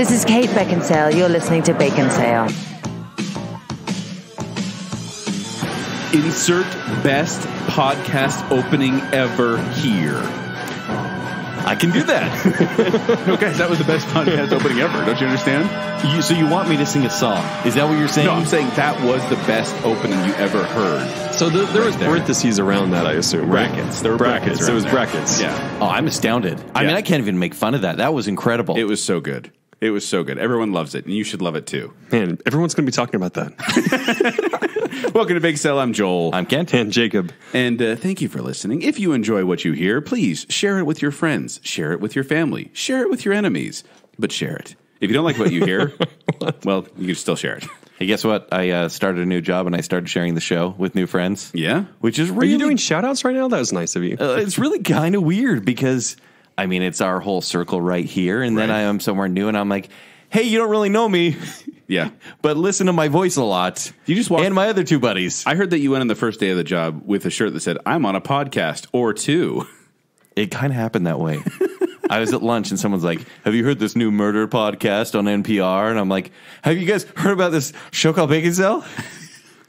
This is Kate Baconsale. You're listening to Baconsale. Insert best podcast opening ever here. I can do that. No, guys, that was the best podcast opening ever. Don't you understand? So you want me to sing a song? Is that what you're saying? No, I'm saying that was the best opening you ever heard. So there was parentheses around that, I assume, right? Brackets. There were brackets. So it was there. brackets. Yeah. Oh, I'm astounded. I mean, I can't even make fun of that. That was incredible. It was so good. It was so good. Everyone loves it, and you should love it too. Man, everyone's going to be talking about that. Welcome to Baconsale. I'm Joel. I'm Kent. And Jacob. And thank you for listening. If you enjoy what you hear, please share it with your friends. Share it with your family. Share it with your enemies. But share it. If you don't like what you hear, well, you can still share it. Hey, guess what? I started a new job, and I started sharing the show with new friends. Yeah? Which is Are really... you doing shout-outs right now? That was nice of you. It's really kind of weird because, I mean, it's our whole circle right here, and then I am somewhere new, and I'm like, hey, you don't really know me. Yeah. But listen to my voice a lot. You just walked... And my other two buddies. I heard that you went on the first day of the job with a shirt that said, I'm on a podcast or two. It kind of happened that way. I was at lunch and someone's like, have you heard this new murder podcast on NPR? And I'm like, have you guys heard about this show called Baconsale?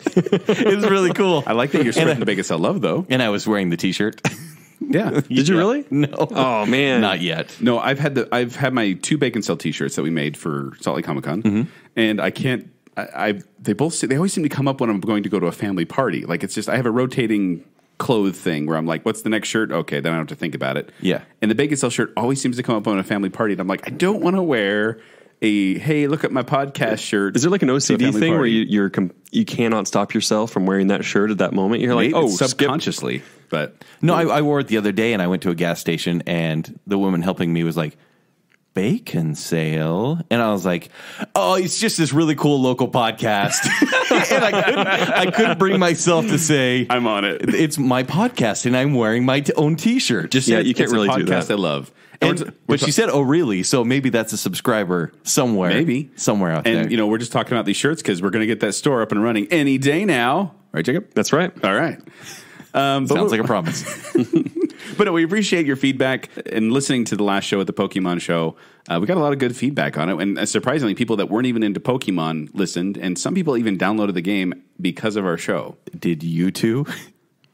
It's really cool. I like that you're spreading the Baconsale love, though. And I was wearing the T-shirt. Yeah. Did you really? No. Oh, man. Not yet. No, I've had my two Baconsale T-shirts that we made for Salt Lake Comic Con, and I can't. They always seem to come up when I'm going to go to a family party. Like it's just I have a rotating clothes thing where I'm like, what's the next shirt? Okay, then I don't have to think about it. Yeah. And the Baconsale shirt always seems to come up on a family party, and I'm like, I don't want to wear a hey, look at my podcast shirt. Is there like an OCD thing where party. you cannot stop yourself from wearing that shirt at that moment? You're like, Maybe oh, it's subconsciously. But no, I wore it the other day, and I went to a gas station, and the woman helping me was like, Baconsale, and I was like, "Oh, it's just this really cool local podcast." And I couldn't bring myself to say, I'm on it. It's my podcast, and I'm wearing my own T-shirt. Just Yeah, you can't really do podcast that. I love. but she said, "Oh, really?" So maybe that's a subscriber somewhere, somewhere out there. And you know, we're just talking about these shirts because we're going to get that store up and running any day now, right, Jacob? That's right. All right. Sounds like a promise. But no, we appreciate your feedback and listening to the last show at the Pokemon show. We got a lot of good feedback on it. And surprisingly, people that weren't even into Pokemon listened. And some people even downloaded the game because of our show. Did you two?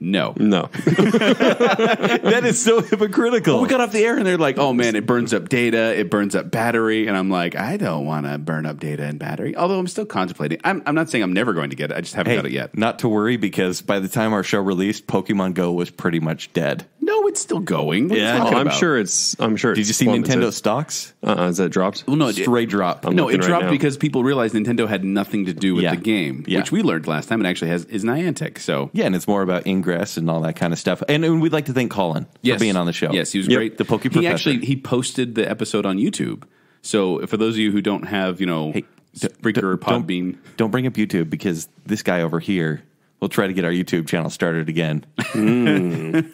No. That is so hypocritical. Well, we got off the air and they're like, oh man, it burns up data. It burns up battery. And I'm like, I don't want to burn up data and battery. Although I'm still contemplating. I'm not saying I'm never going to get it. I just haven't got it yet. Not to worry, because by the time our show released, Pokemon Go was pretty much dead. No, it's still going. What are you Yeah, talking I'm about? sure it's. Did you see Nintendo stocks? Is that dropped? Well, no, Straight drop. No, it looking right dropped now. because people realized Nintendo had nothing to do with Yeah. the game, Yeah. which we learned last time. It actually is Niantic. So Yeah, and it's more about ingress and all that kind of stuff. And we'd like to thank Colin for being on the show. Yes, he was Yep. great. The Poke He Professor. actually posted the episode on YouTube. So for those of you who don't have, Spreaker or Podbean, Don't bring up YouTube, because this guy over here will try to get our YouTube channel started again.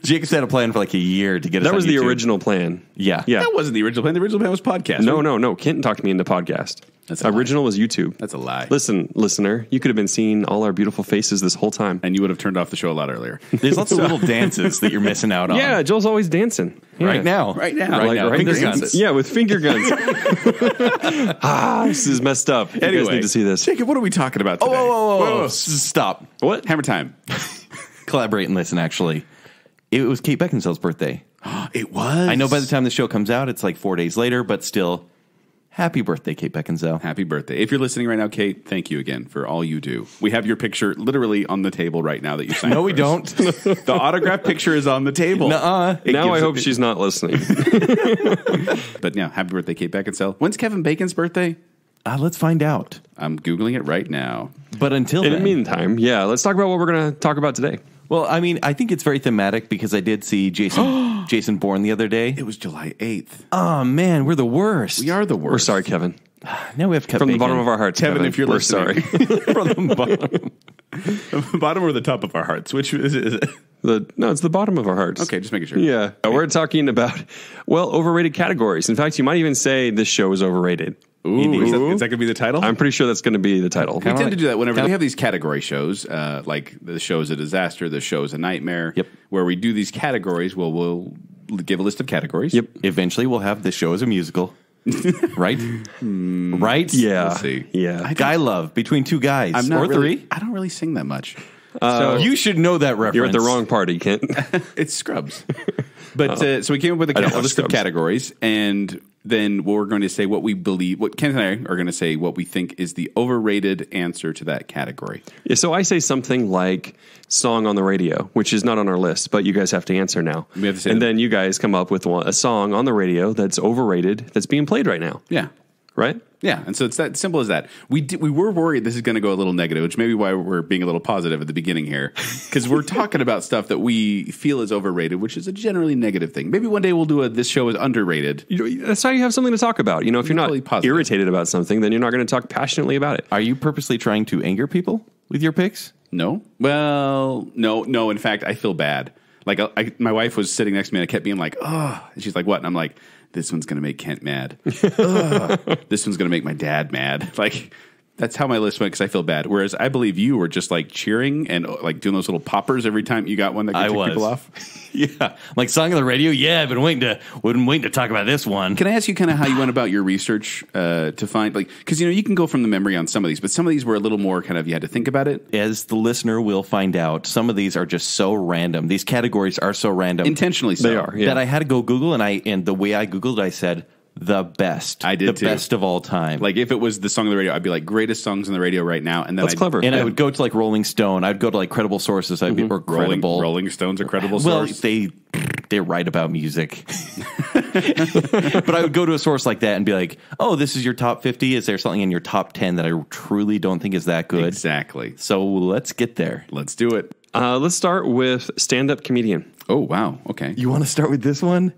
Jacob's had a plan for like a year to get us That on was the YouTube. original plan. Yeah. that wasn't the original plan. The original plan was podcast. No. Kenton talked me into podcast. That's a lie. Original was YouTube. That's a lie. Listen, listener, you could have been seeing all our beautiful faces this whole time. And you would have turned off the show a lot earlier. There's lots of little dances that you're missing out on. Yeah, Joel's always dancing. Yeah. Right now. Right now. Finger This guns. is- Yeah, with finger guns. This is messed up. You guys need to see this. Jacob, what are we talking about today? Whoa. Stop. What? Hammer time. Collaborate and listen, actually. It was Kate Beckinsale's birthday. It was. I know by the time the show comes out, it's like 4 days later, but still, happy birthday, Kate Beckinsale. Happy birthday. If you're listening right now, Kate, thank you again for all you do. We have your picture literally on the table right now that you signed. No, we for don't. us. The autograph picture is on the table. Nuh-uh. Now I hope she's not listening. But yeah, happy birthday, Kate Beckinsale. When's Kevin Bacon's birthday? Let's find out. I'm Googling it right now. But until In the then, meantime, let's talk about what we're going to talk about today. well, I mean, I think it's very thematic because I did see Jason Bourne the other day. It was July 8th. Oh, man, we're the worst. We are the worst. We're sorry, Kevin. Now we have to cut From the bacon. bottom of our hearts, Kevin, if you're we're listening. sorry. From the bottom. The bottom or the top of our hearts? Which is it? No, it's the bottom of our hearts. Okay, just making sure. Yeah. We're talking about, overrated categories. In fact, you might even say this show is overrated. Ooh, is that going to be the title? I'm pretty sure that's going to be the title. We tend to do that whenever we have these category shows, like the show is a disaster, the show is a nightmare. Yep. Where we do these categories, we'll give a list of categories. Yep. Eventually, we'll have the show as a musical. Right? Right? Yeah. We'll see. Yeah. Guy love between two guys I'm not or really, three. I don't really sing that much. So you should know that reference. You're at the wrong party, Kent. It's Scrubs. But so we came up with I don't a watch list of Scrubs. categories, and then we're going to say what we believe, what Ken and I are going to say what we think is the overrated answer to that category. Yeah, so I say something like song on the radio, which is not on our list, but you guys have to answer now. We have to say and that. then you guys come up with a song on the radio that's overrated that's being played right now, Yeah. right? Yeah, and so it's that simple as that. We were worried this is going to go a little negative, which may be why we're being a little positive at the beginning here, because we're talking about stuff that we feel is overrated, which is a generally negative thing. Maybe one day we'll do this show is underrated. That's how you have something to talk about. You know, if you're not Really positive. irritated about something, then you're not going to talk passionately about it. Are you purposely trying to anger people with your picks? No, well, no. In fact, I feel bad. Like my wife was sitting next to me, and I kept being like, "Oh," and she's like, "What?" And I'm like, "This one's going to make Kent mad. This one's going to make my dad mad." Like that's how my list went because I feel bad. Whereas I believe you were just like cheering and like doing those little poppers every time you got one that could tick people off. Yeah, like song on the radio. Yeah, I've been waiting to talk about this one. Can I ask you kind of how you went about your research to find like because you can go from the memory on some of these, but some of these were a little more kind of you had to think about it. As the listener will find out, some of these are just so random. These categories are so random, Intentionally so. They are, yeah. that I had to go Google, and the way I Googled, I said the best. I did the too. best of all time. Like if it was the song on the radio, I'd be like greatest songs on the radio right now, and then That's clever. and I would go to like Rolling Stone. I'd go to like credible sources. I'd be or credible. Rolling Stones are credible Well, source. they write about music, but I would go to a source like that and be like, "Oh, this is your top 50. Is there something in your top 10 that I truly don't think is that good?" Exactly. So let's get there. Let's do it. Let's start with stand-up comedian. Oh wow. Okay. You want to start with this one?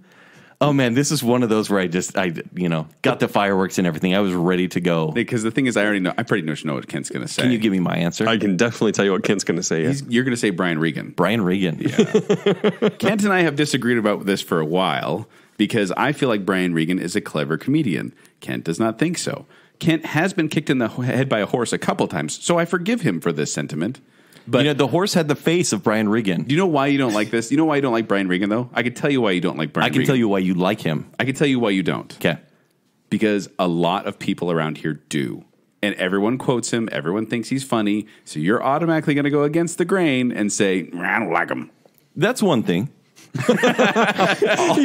Oh man, this is one of those where I got the fireworks and everything. I was ready to go. Because the thing is, I pretty much know what Kent's going to say. Can you give me my answer? I can definitely tell you what Kent's going to say. You're going to say Brian Regan. Brian Regan. Kent and I have disagreed about this for a while because I feel like Brian Regan is a clever comedian. Kent does not think so. Kent has been kicked in the head by a horse a couple times, so I forgive him for this sentiment. But the horse had the face of Brian Regan. do you know why you don't like this? You know why you don't like Brian Regan, though? I can tell you why you don't like Brian I can Regan. tell you why you like him. I can tell you why you don't. Okay. Because a lot of people around here do. And everyone quotes him. Everyone thinks he's funny. So you're automatically going to go against the grain and say, I don't like him. That's one thing. He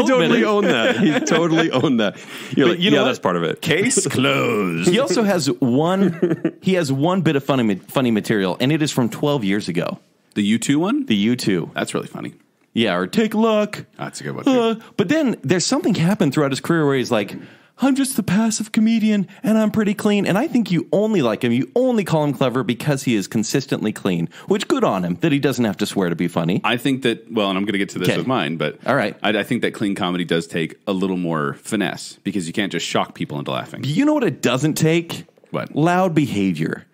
totally owned that. He totally owned that. You're like, you know what? that's part of it. Case closed. He also has one. He has one bit of funny material, and it is from 12 years ago. The U2 one? The U2. That's really funny. Yeah, or Take Luck. That's a good one, too. But then there's something happened throughout his career where he's like, I'm just the passive comedian and I'm pretty clean. And I think you only like him. You only call him clever because he is consistently clean, which good on him that he doesn't have to swear to be funny. I think that, well, and I'm going to get to this Okay. with mine, but All right. I think that clean comedy does take a little more finesse because you can't just shock people into laughing. You know what it doesn't take? What? Loud behavior.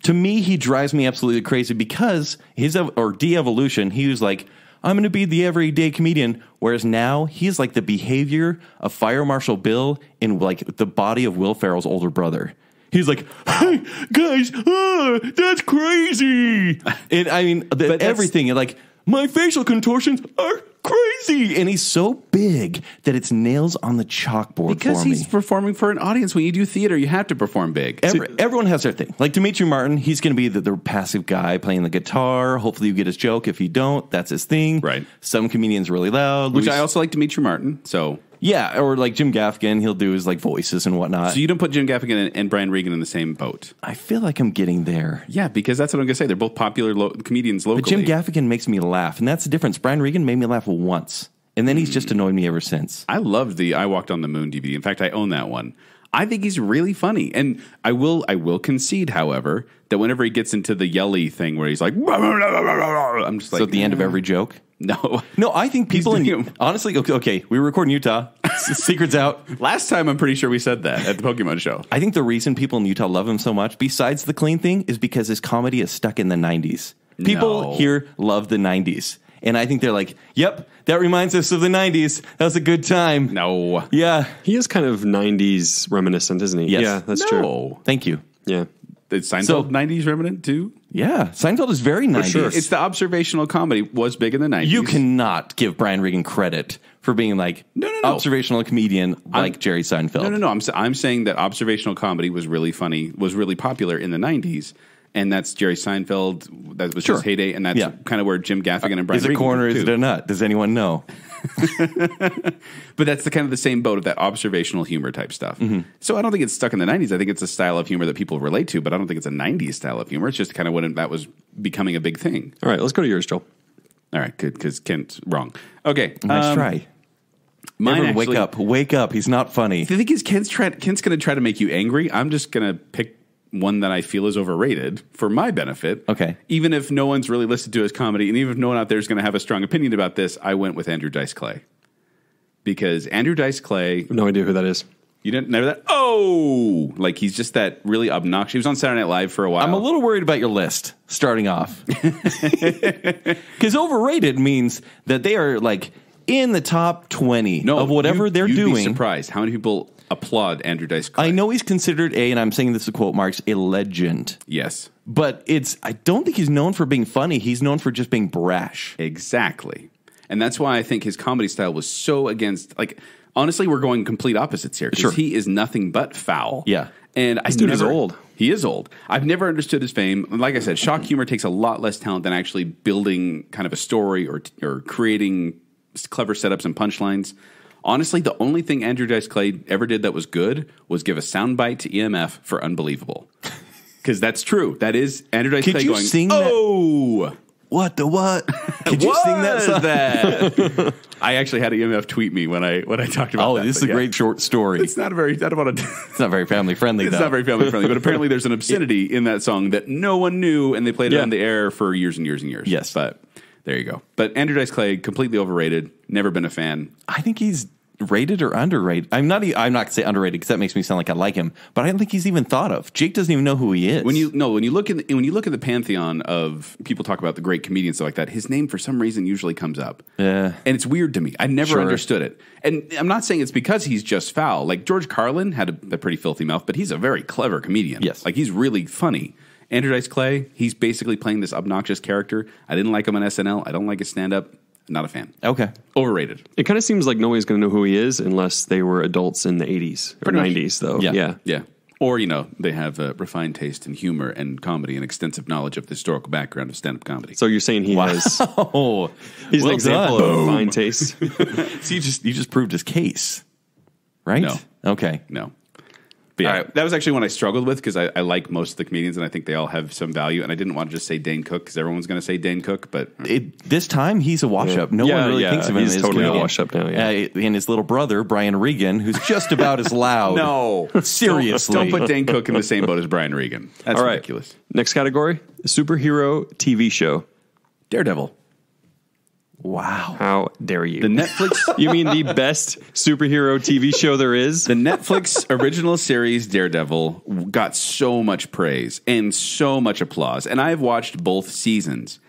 To me, he drives me absolutely crazy because de-evolution, he was like, I'm going to be the everyday comedian. Whereas now he's like the behavior of Fire Marshal Bill in like the body of Will Ferrell's older brother. He's like, hey, guys, that's crazy. And I mean, everything, like, my facial contortions are crazy. And he's so big that it's nails on the chalkboard Because for me. he's performing for an audience. When you do theater, you have to perform big. Everyone has their thing. Like Dimitri Martin, he's going to be the passive guy playing the guitar. Hopefully you get his joke. If you don't, that's his thing. Right. Some comedians really loud. Which I also like Dimitri Martin, so... Yeah, or like Jim Gaffigan, he'll do his like voices and whatnot. So you don't put Jim Gaffigan and Brian Regan in the same boat? I feel like I'm getting there. Yeah, because that's what I'm going to say. They're both popular comedians locally. But Jim Gaffigan makes me laugh, and that's the difference. Brian Regan made me laugh once, and then he's just annoyed me ever since. I loved the I Walked on the Moon DVD. In fact, I own that one. I think he's really funny. And I will concede, however, that whenever he gets into the yelly thing where he's like, I'm just like... So at the end of every joke? No. No, I think people doing- honestly, okay, we were recording Utah. Secret's out. Last time, I'm pretty sure we said that at the Pokemon show. I think the reason people in Utah love him so much, besides the clean thing, is because his comedy is stuck in the 90s. People No. here love the 90s. And I think they're like, yep, that reminds us of the 90s. That was a good time. No. Yeah. He is kind of 90s reminiscent, isn't he? Yes. Yeah, that's true. No. Thank you. Yeah. Is Seinfeld So- 90s remnant, too? Yeah. Seinfeld is very 90s. sure. It's the observational comedy was big in the 90s. You cannot give Brian Regan credit for being like No. observational comedian like Jerry Seinfeld. No. I'm saying that observational comedy was really funny, was really popular in the 90s. And that's Jerry Seinfeld. That was his heyday. And that's kind of where Jim Gaffigan and Brian Is it Regan corner? were, Is it a nut? Does anyone know? But that's the kind of the same boat of that observational humor type stuff. So I don't think it's stuck in the 90s. I think it's a style of humor that people relate to, but I don't think it's a 90s style of humor. It's just kind of when that was becoming a big thing. All right, let's go to yours, Joel. All right, good, because Kent's wrong. Okay. Nice try. Mine Everyone, actually, wake up. He's not funny. The thing is, Kent's going to try to make you angry. I'm just going to pick one that I feel is overrated for my benefit. Okay. Even if no one's really listened to his comedy, and even if no one out there is going to have a strong opinion about this, I went with Andrew Dice Clay. Because Andrew Dice Clay... No idea who that is. You didn't know that? Oh! Like, he's just that really obnoxious... He was on Saturday Night Live for a while. I'm a little worried about your list, starting off. Because overrated means that they are, like, in the top 20 of whatever they're you'd doing. Be surprised how many people applaud Andrew Dice Clay. I know he's considered and I'm saying this with quote marks, a legend. Yes. But I don't think he's known for being funny. He's known for just being brash. Exactly. And that's why I think his comedy style was so against, like, honestly, we're going complete opposites here. Because he is nothing but foul. Yeah. And this dude is old. He is old. I've never understood his fame. Like I said, shock humor takes a lot less talent than actually building kind of a story or creating clever setups and punchlines. Honestly, the only thing Andrew Dice Clay ever did that was good was give a soundbite to EMF for Unbelievable. Because that's true. That is Andrew Dice Clay going, sing oh! What the what? Could you sing that song? That? I actually had EMF tweet me when I talked about that. This is a great short story. It's not a very, I don't want to. It's not very family friendly, It's not very family friendly, but apparently there's an obscenity in that song that no one knew, and they played it on the air for years and years and years. Yes. But there you go. But Andrew Dice Clay, completely overrated, never been a fan. I think he's rated or underrated. I'm not going to say underrated because that makes me sound like I like him, but I don't think he's even thought of. Jake doesn't even know who he is. When you look at the pantheon of people talk about the great comedians stuff like that, his name for some reason usually comes up. Yeah. And it's weird to me. I never understood it. And I'm not saying it's because he's just foul. Like George Carlin had a pretty filthy mouth, but he's a very clever comedian. Yes. Like he's really funny. Andrew Dice Clay, he's basically playing this obnoxious character. I didn't like him on SNL. I don't like his stand-up. Not a fan. Okay. Overrated. It kind of seems like nobody's going to know who he is unless they were adults in the 80s or 90s, though. Yeah. Or, they have a refined taste in humor and comedy and extensive knowledge of the historical background of stand-up comedy. So you're saying he has... He's an example of fine taste. So you just proved his case, right? No. Okay. No. But yeah, that was actually one I struggled with because I like most of the comedians and I think they all have some value. And I didn't want to just say Dane Cook because everyone's going to say Dane Cook. But this time he's a wash-up. No one really thinks of him as totally comedian. A wash-up now. Yeah. And his little brother, Brian Regan, who's just about as loud. No. Seriously. Don't put Dane Cook in the same boat as Brian Regan. That's all right. ridiculous. Next category, superhero TV show. Daredevil. Wow. How dare you? The Netflix... You mean the best superhero TV show there is? The Netflix original series Daredevil got so much praise and so much applause. And I've watched both seasons.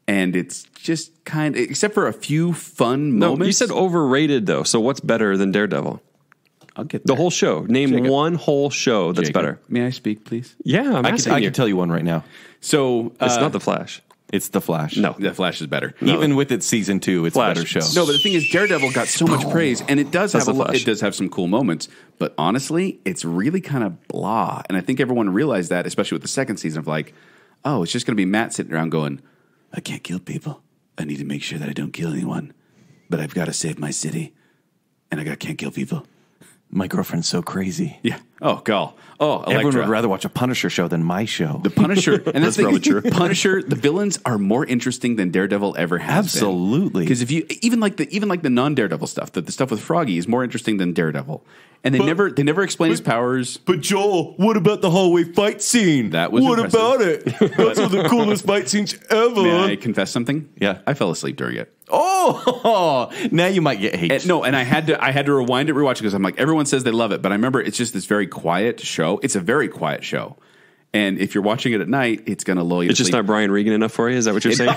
And it's just kind of... Except for a few fun moments. You said overrated, though. So what's better than Daredevil? I'll get the whole show. Name one whole show that's better. May I speak, please? Yeah, I can tell you one right now. So... it's not The Flash. It's The Flash. No, The Flash is better. Even with its season 2, it's Flash. a better show. No, but the thing is, Daredevil got so much praise, and it does have some cool moments. But honestly, it's really kind of blah. And I think everyone realized that, especially with the second season, of like, oh, it's just going to be Matt sitting around going, I can't kill people. I need to make sure that I don't kill anyone. But I've got to save my city, and can't kill people. My girlfriend's so crazy. Yeah. Oh, God. Oh, Elektra. Everyone would rather watch a Punisher show than my show. The Punisher, and that's probably true. Punisher, the villains are more interesting than Daredevil ever has. Absolutely. Because if you even like the non-Daredevil stuff, the stuff with Froggy is more interesting than Daredevil. And they never explain his powers. But Joel, what about the hallway fight scene? That was what impressive. about it? That's one of the coolest fight scenes ever. May I confess something? Yeah. I fell asleep during it. Oh, now you might get hate. And I had to rewind it, rewatch it because I'm like, everyone says they love it, but I remember it's just this very quiet show. It's a very quiet show. And if you're watching it at night, it's going to lull you to It's just sleep. not Brian Regan enough for you? Is that what you're saying?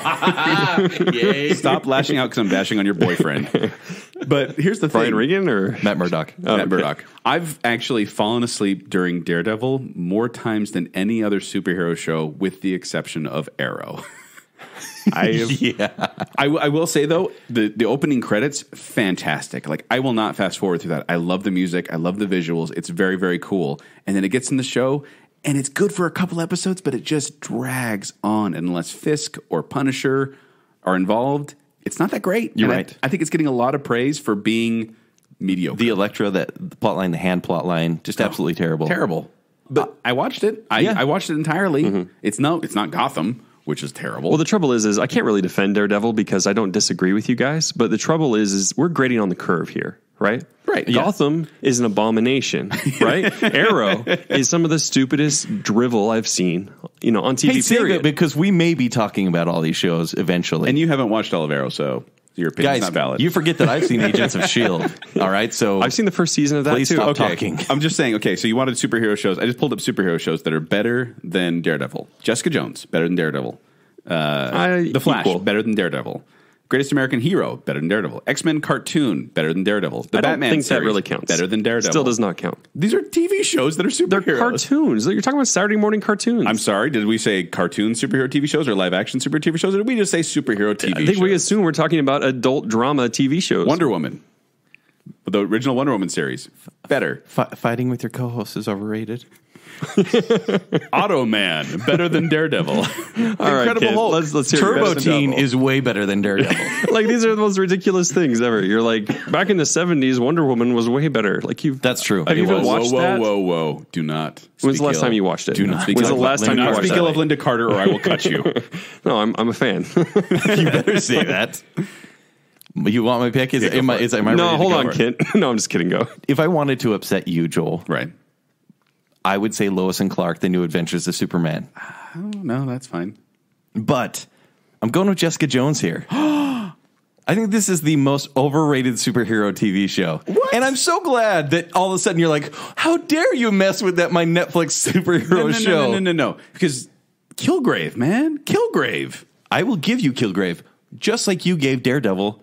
Yay. Stop lashing out because I'm bashing on your boyfriend. But here's the thing. Brian Regan or Matt Murdock. Matt Murdock. I've actually fallen asleep during Daredevil more times than any other superhero show with the exception of Arrow. I will say though, the opening credits, fantastic. Like I will not fast forward through that. I love the music. I love the visuals. It's very, very cool. And then it gets in the show and it's good for a couple episodes, but it just drags on. And unless Fisk or Punisher are involved, it's not that great. You're and right. I think it's getting a lot of praise for being mediocre. The Elektra, the plot line, the hand plot line, just absolutely terrible. Terrible. But I watched it. I watched it entirely. It's not Gotham, which is terrible. Well, the trouble is I can't really defend Daredevil because I don't disagree with you guys. But the trouble is we're grading on the curve here, right? Right. Yeah. Gotham is an abomination, right? Arrow is some of the stupidest drivel I've seen, on TV. Hey, save period. it because we may be talking about all these shows eventually. And you haven't watched all of Arrow, so your opinion's Guys, not valid. you forget that I've seen Agents of S.H.I.E.L.D. All right, so I've seen the first season of that please too. stop talking. I'm just saying, okay, so you wanted superhero shows. I just pulled up superhero shows that are better than Daredevil. Jessica Jones, better than Daredevil. The Flash, equal. better than Daredevil. Greatest American Hero, better than Daredevil. X-Men cartoon, better than Daredevil. The I don't Batman think that series, really counts. better than Daredevil. Still does not count. These are TV shows that are They're superheroes. cartoons. You're talking about Saturday morning cartoons. I'm sorry, did we say cartoon superhero TV shows or live action superhero TV shows, or did we just say superhero TV I think shows? we assume we're talking about adult drama TV shows. Wonder Woman. The original Wonder Woman series. Better. fighting with your co-host is overrated. Automan, better than Daredevil. All right, Incredible kid, Hulk. let's hear it. Turbo Better than Teen Daredevil. is way better than Daredevil. Like these are the most ridiculous things ever. You're like, back in the 70s, Wonder Woman was way better. Like That's true. Have you It even was. watched whoa, that? Whoa. Do not. When's the last speak time ill. you watched it? Do not speak When's ill the of last time Linda you Do not watched speak that? ill of Linda Carter, or I will cut you. No, I'm a fan. You better say that. You want my pick? Am I no, ready to hold go? on, Kent. No, I'm just kidding. Go. If I wanted to upset you, Joel, Right. I would say Lois and Clark, The New Adventures of Superman. Oh, no, that's fine. But I'm going with Jessica Jones here. I think this is the most overrated superhero TV show. What? And I'm so glad that all of a sudden you're like, how dare you mess with my Netflix superhero show? No. Because Kilgrave, man. Kilgrave. I will give you Kilgrave, just like you gave Daredevil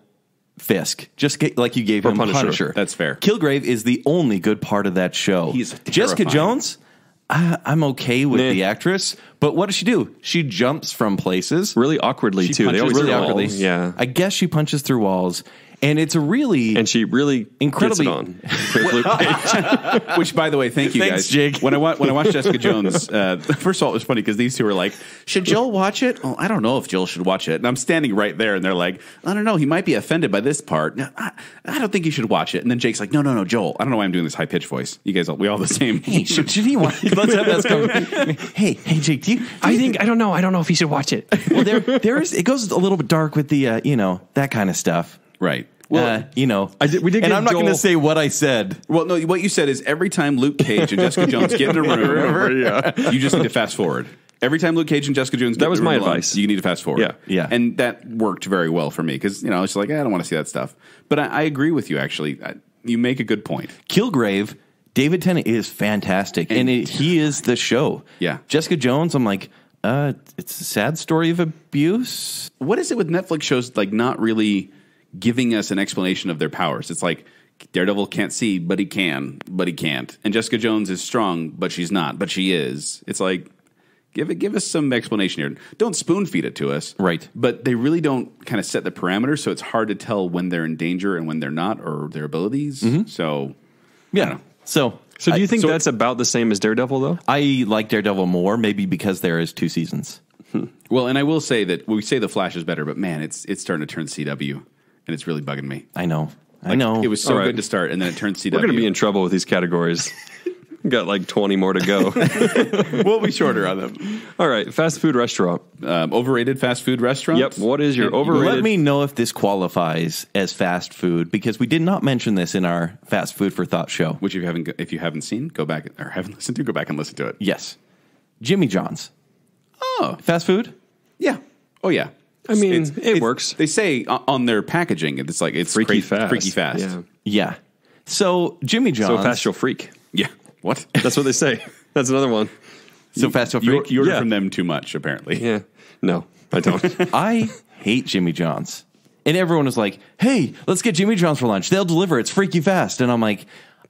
Fisk, like you gave Or him Punisher. That's fair. Kilgrave is the only good part of that show. He's Jessica terrifying. Jones, I'm okay with Nah. the actress, but what does she do? She jumps from places. Really awkwardly, She too. They punches always really do awkwardly. walls. Yeah. I guess she punches through walls, and it's a really And she really Incredibly- gets it on. Which, by the way, thank you Thanks, guys. Jake. When I watched Jessica Jones, first of all, it was funny because these two were like, "Should Joel watch it?" Oh, I don't know if Joel should watch it. And I'm standing right there, and they're like, "I don't know. He might be offended by this part. No, I don't think you should watch it." And then Jake's like, "No, Joel. I don't know why I'm doing this high pitched voice. You guys, we all the same." Hey, should he watch? Let's have that conversation. Hey, Jake, do you I don't know if he should watch it. well, it goes a little bit dark with the that kind of stuff. Right. Well, we did and give I'm not going to Joel- say what I said. Well, no. What you said is every time Luke Cage and Jessica Jones get in a room, you just need to fast forward. Every time Luke Cage and Jessica Jones get That was in a room my alone, advice. you need to fast forward. Yeah. And that worked very well for me because it's like I don't want to see that stuff. But I agree with you. Actually, you make a good point. Kilgrave, David Tennant is fantastic, and he is the show. Yeah. Jessica Jones, I'm like, it's a sad story of abuse. What is it with Netflix shows like not really giving us an explanation of their powers? It's like Daredevil can't see, but he can, but he can't. And Jessica Jones is strong, but she's not, but she is. It's like give us some explanation here. Don't spoon feed it to us, Right. But they really don't kind of set the parameters, so it's hard to tell when they're in danger and when they're not, or their abilities. So I don't know. So So do you think that's about the same as Daredevil, though? I like Daredevil more, maybe because there is 2 seasons. Well, and I will say that we say the Flash is better, but man, it's starting to turn CW, and it's really bugging me. I know. I know. It was so All right. good to start, and then it turned CW. We're going to be in trouble with these categories. Got like 20 more to go. We'll be shorter on them. All right, fast food restaurant. Overrated fast food restaurant. Yep. What is your overrated? Let me know if this qualifies as fast food, because we did not mention this in our Fast Food for Thought show. Which if you haven't seen, go back or haven't listened to, go back and listen to it. Yes. Jimmy John's. Oh, Fast food? yeah. Oh, yeah. I mean, it works. They say on their packaging, it's like it's Freaky crazy, fast. freaky fast. Yeah. Yeah. So Jimmy John's. So fast you'll freak. Yeah. What? That's what they say. That's another one. So fast you'll You freak. order Yeah. from them too much, apparently. Yeah. No, I don't. I hate Jimmy John's. And everyone was like, hey, let's get Jimmy John's for lunch. They'll deliver. It's freaky fast. And I'm like,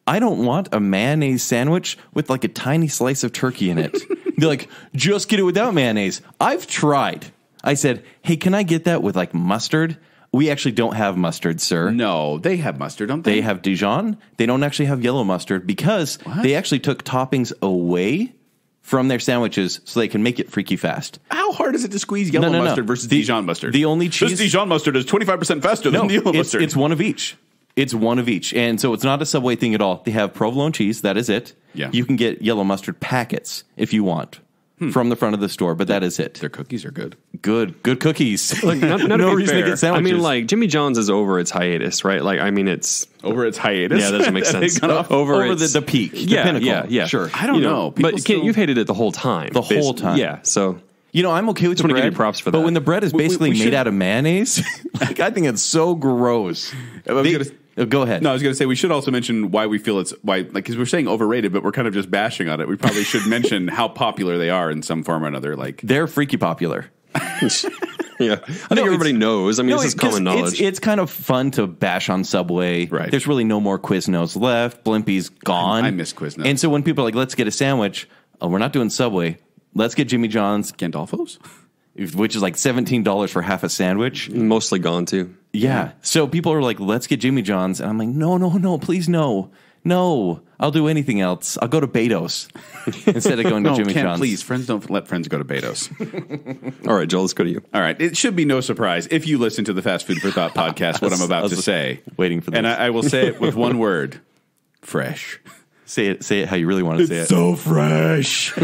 I don't want a mayonnaise sandwich with like a tiny slice of turkey in it. They're like, just get it without mayonnaise. I've tried. I said, hey, can I get that with like mustard? We actually don't have mustard, sir. No, they have mustard, don't they? They have Dijon. They don't actually have yellow mustard because they actually took toppings away from their sandwiches so they can make it freaky fast. How hard is it to squeeze yellow mustard versus Dijon mustard? The only cheese... This Dijon mustard is 25% faster than the yellow mustard. It's one of each. It's one of each. And so it's not a Subway thing at all. They have provolone cheese. That is it. Yeah. You can get yellow mustard packets if you want from the front of the store, but that is it. Their cookies are good. Good cookies. Like, not no to be reason fair. to get sandwiches. I mean, like, Jimmy John's is over its hiatus, right? Like, I mean, it's... Over its hiatus? Yeah, that doesn't make sense. over its, the peak, the pinnacle. Yeah. Sure. I don't know. But you've hated it the whole time. The whole time. Yeah, so... You know, I'm okay with the want to bread, give you props for that. but when the bread is basically we made should- out of mayonnaise, like, I think it's so gross. Go ahead. No, I was going to say we should also mention why we feel it's because we're saying overrated, but we're kind of just bashing on it. We probably should mention how popular they are in some form or another. Like They're freaky popular. Yeah, I think everybody knows. I mean, this is common knowledge. It's kind of fun to bash on Subway. Right. There's really no more Quiznos left. Blimpie's gone. I miss Quiznos. And so when people are like, let's get a sandwich, we're not doing Subway. Let's get Jimmy John's, Gandolfo's? which is like $17 for half a sandwich. Mostly gone, too. Yeah. So people are like, let's get Jimmy John's. And I'm like, no, please no. No, I'll do anything else. I'll go to Beto's instead of going to Jimmy John's. Please, friends don't let friends go to Beto's. All right, Joel, let's go to you. All right. It should be no surprise if you listen to the Fast Food for Thought podcast what I'm about to say. Waiting for this. And I will say it with one word. Fresh. Say it how you really want to say it. So fresh.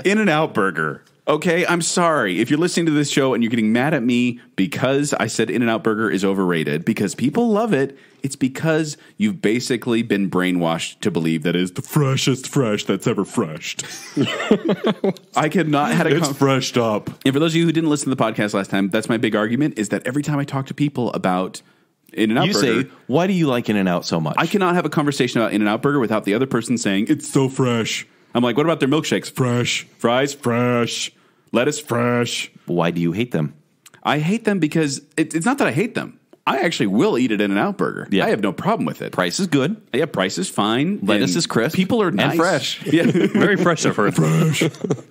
In-N-Out Burger. Okay, I'm sorry. If you're listening to this show and you're getting mad at me because I said In-N-Out Burger is overrated, because people love it, it's because you've basically been brainwashed to believe that it is the freshest fresh that's ever freshed. I could not had It's freshed up. And for those of you who didn't listen to the podcast last time, that's my big argument, is that every time I talk to people about In-N-Out You Burger, say, why do you like In-N-Out so much? I cannot have a conversation about In-N-Out Burger without the other person saying, it's so fresh. I'm like, what about their milkshakes? Fresh. Fries? Fresh. Lettuce? Fresh. Why do you hate them? I hate them because it's not that I hate them. I actually will eat it In-N-Out Burger. Yeah. I have no problem with it. Price is good. Yeah, price is fine. Lettuce and is crisp. People are nice. And fresh. Yeah. Very fresh, I've heard. Fresh.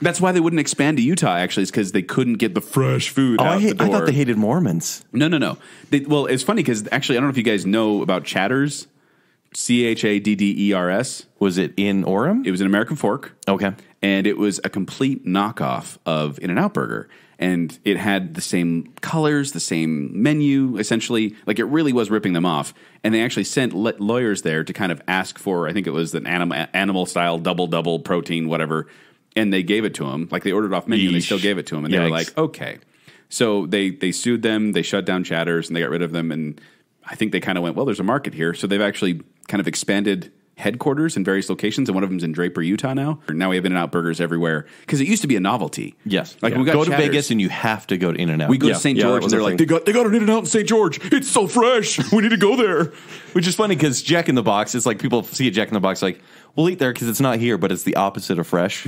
That's why they wouldn't expand to Utah, actually, is because they couldn't get the fresh food out the door. I thought they hated Mormons. No. Well, it's funny because actually, I don't know if you guys know about Chadders. Chadders. Was it in Orem? It was an American Fork. Okay. And it was a complete knockoff of In-N-Out Burger. And it had the same colors, the same menu, essentially. Like, it really was ripping them off. And they actually sent lawyers there to kind of ask for, I think it was an animal-style double protein, whatever. And they gave it to them. Like, they ordered off menu, and they still gave it to them. And they were like, okay. So they sued them. They shut down Chadders, and they got rid of them. And I think they kind of went, well, there's a market here. So they've actually kind of expanded headquarters in various locations, and one of them's in Draper, Utah now. Now we have In-N-Out Burgers everywhere because it used to be a novelty. Yes. Like we go to Chadders. Vegas and you have to go to In-N-Out. We go to St. George and they're like, they got an In-N-Out in St. George. It's so fresh. We need to go there. Which is funny because Jack in the Box, it's like people see a Jack in the Box like, we'll eat there because it's not here, but it's the opposite of fresh.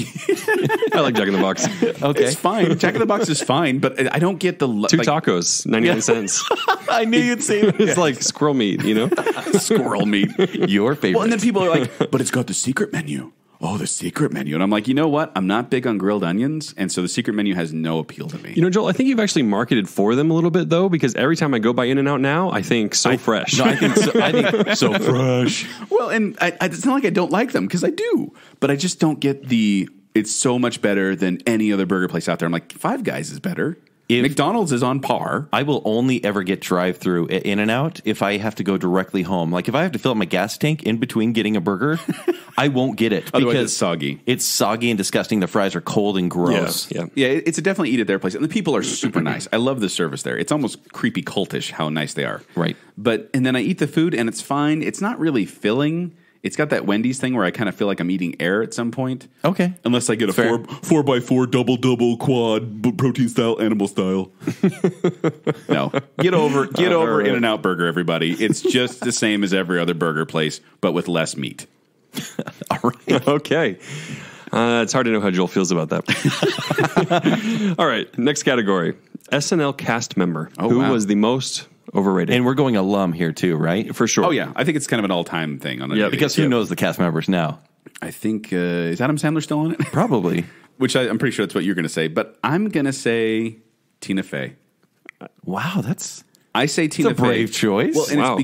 I like Jack in the Box. Okay. It's fine. Jack in the Box is fine, but I don't get the... Two tacos, 99 cents. I knew you'd say that. It's like squirrel meat, you know? squirrel meat. Your favorite. Well, and then people are like, but it's got the secret menu. Oh, the secret menu. And I'm like, you know what? I'm not big on grilled onions, and so the secret menu has no appeal to me. You know, Joel, I think you've actually marketed for them a little bit, though, because every time I go by In-N-Out now, I think fresh. No, I think so fresh. Well, and it's not like I don't like them, because I do. But I just don't get it's so much better than any other burger place out there. I'm like, Five Guys is better. McDonald's is on par. I will only ever get drive-through at In-N-Out if I have to go directly home. Like, if I have to fill up my gas tank in between getting a burger, I won't get it. Otherwise, because it's soggy. It's soggy and disgusting. The fries are cold and gross. Yeah. It's a definitely eat at their place. And the people are super nice. I love the service there. It's almost creepy cultish how nice they are. Right. And then I eat the food, and it's fine. It's not really filling. It's got that Wendy's thing where I kind of feel like I'm eating air at some point. Okay. Unless I get a 4x4 double quad protein style, animal style. No. Get over right. In-N-Out Burger, everybody. It's just the same as every other burger place, but with less meat. All right. Okay. It's hard to know how Joel feels about that. All right. Next category. SNL cast member. Who was the most overrated? And we're going alum here, too, right? For sure. Oh, yeah. I think it's kind of an all-time thing. Because who knows the cast members now? I think, is Adam Sandler still on it? Probably. Which I'm pretty sure that's what you're going to say. But I'm going to say Tina Fey. Wow, that's I say Tina a brave Fey. choice. Well, and Wow.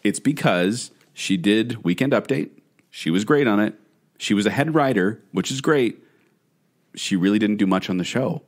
it's because she did Weekend Update. She was great on it. She was a head writer, which is great. She really didn't do much on the show.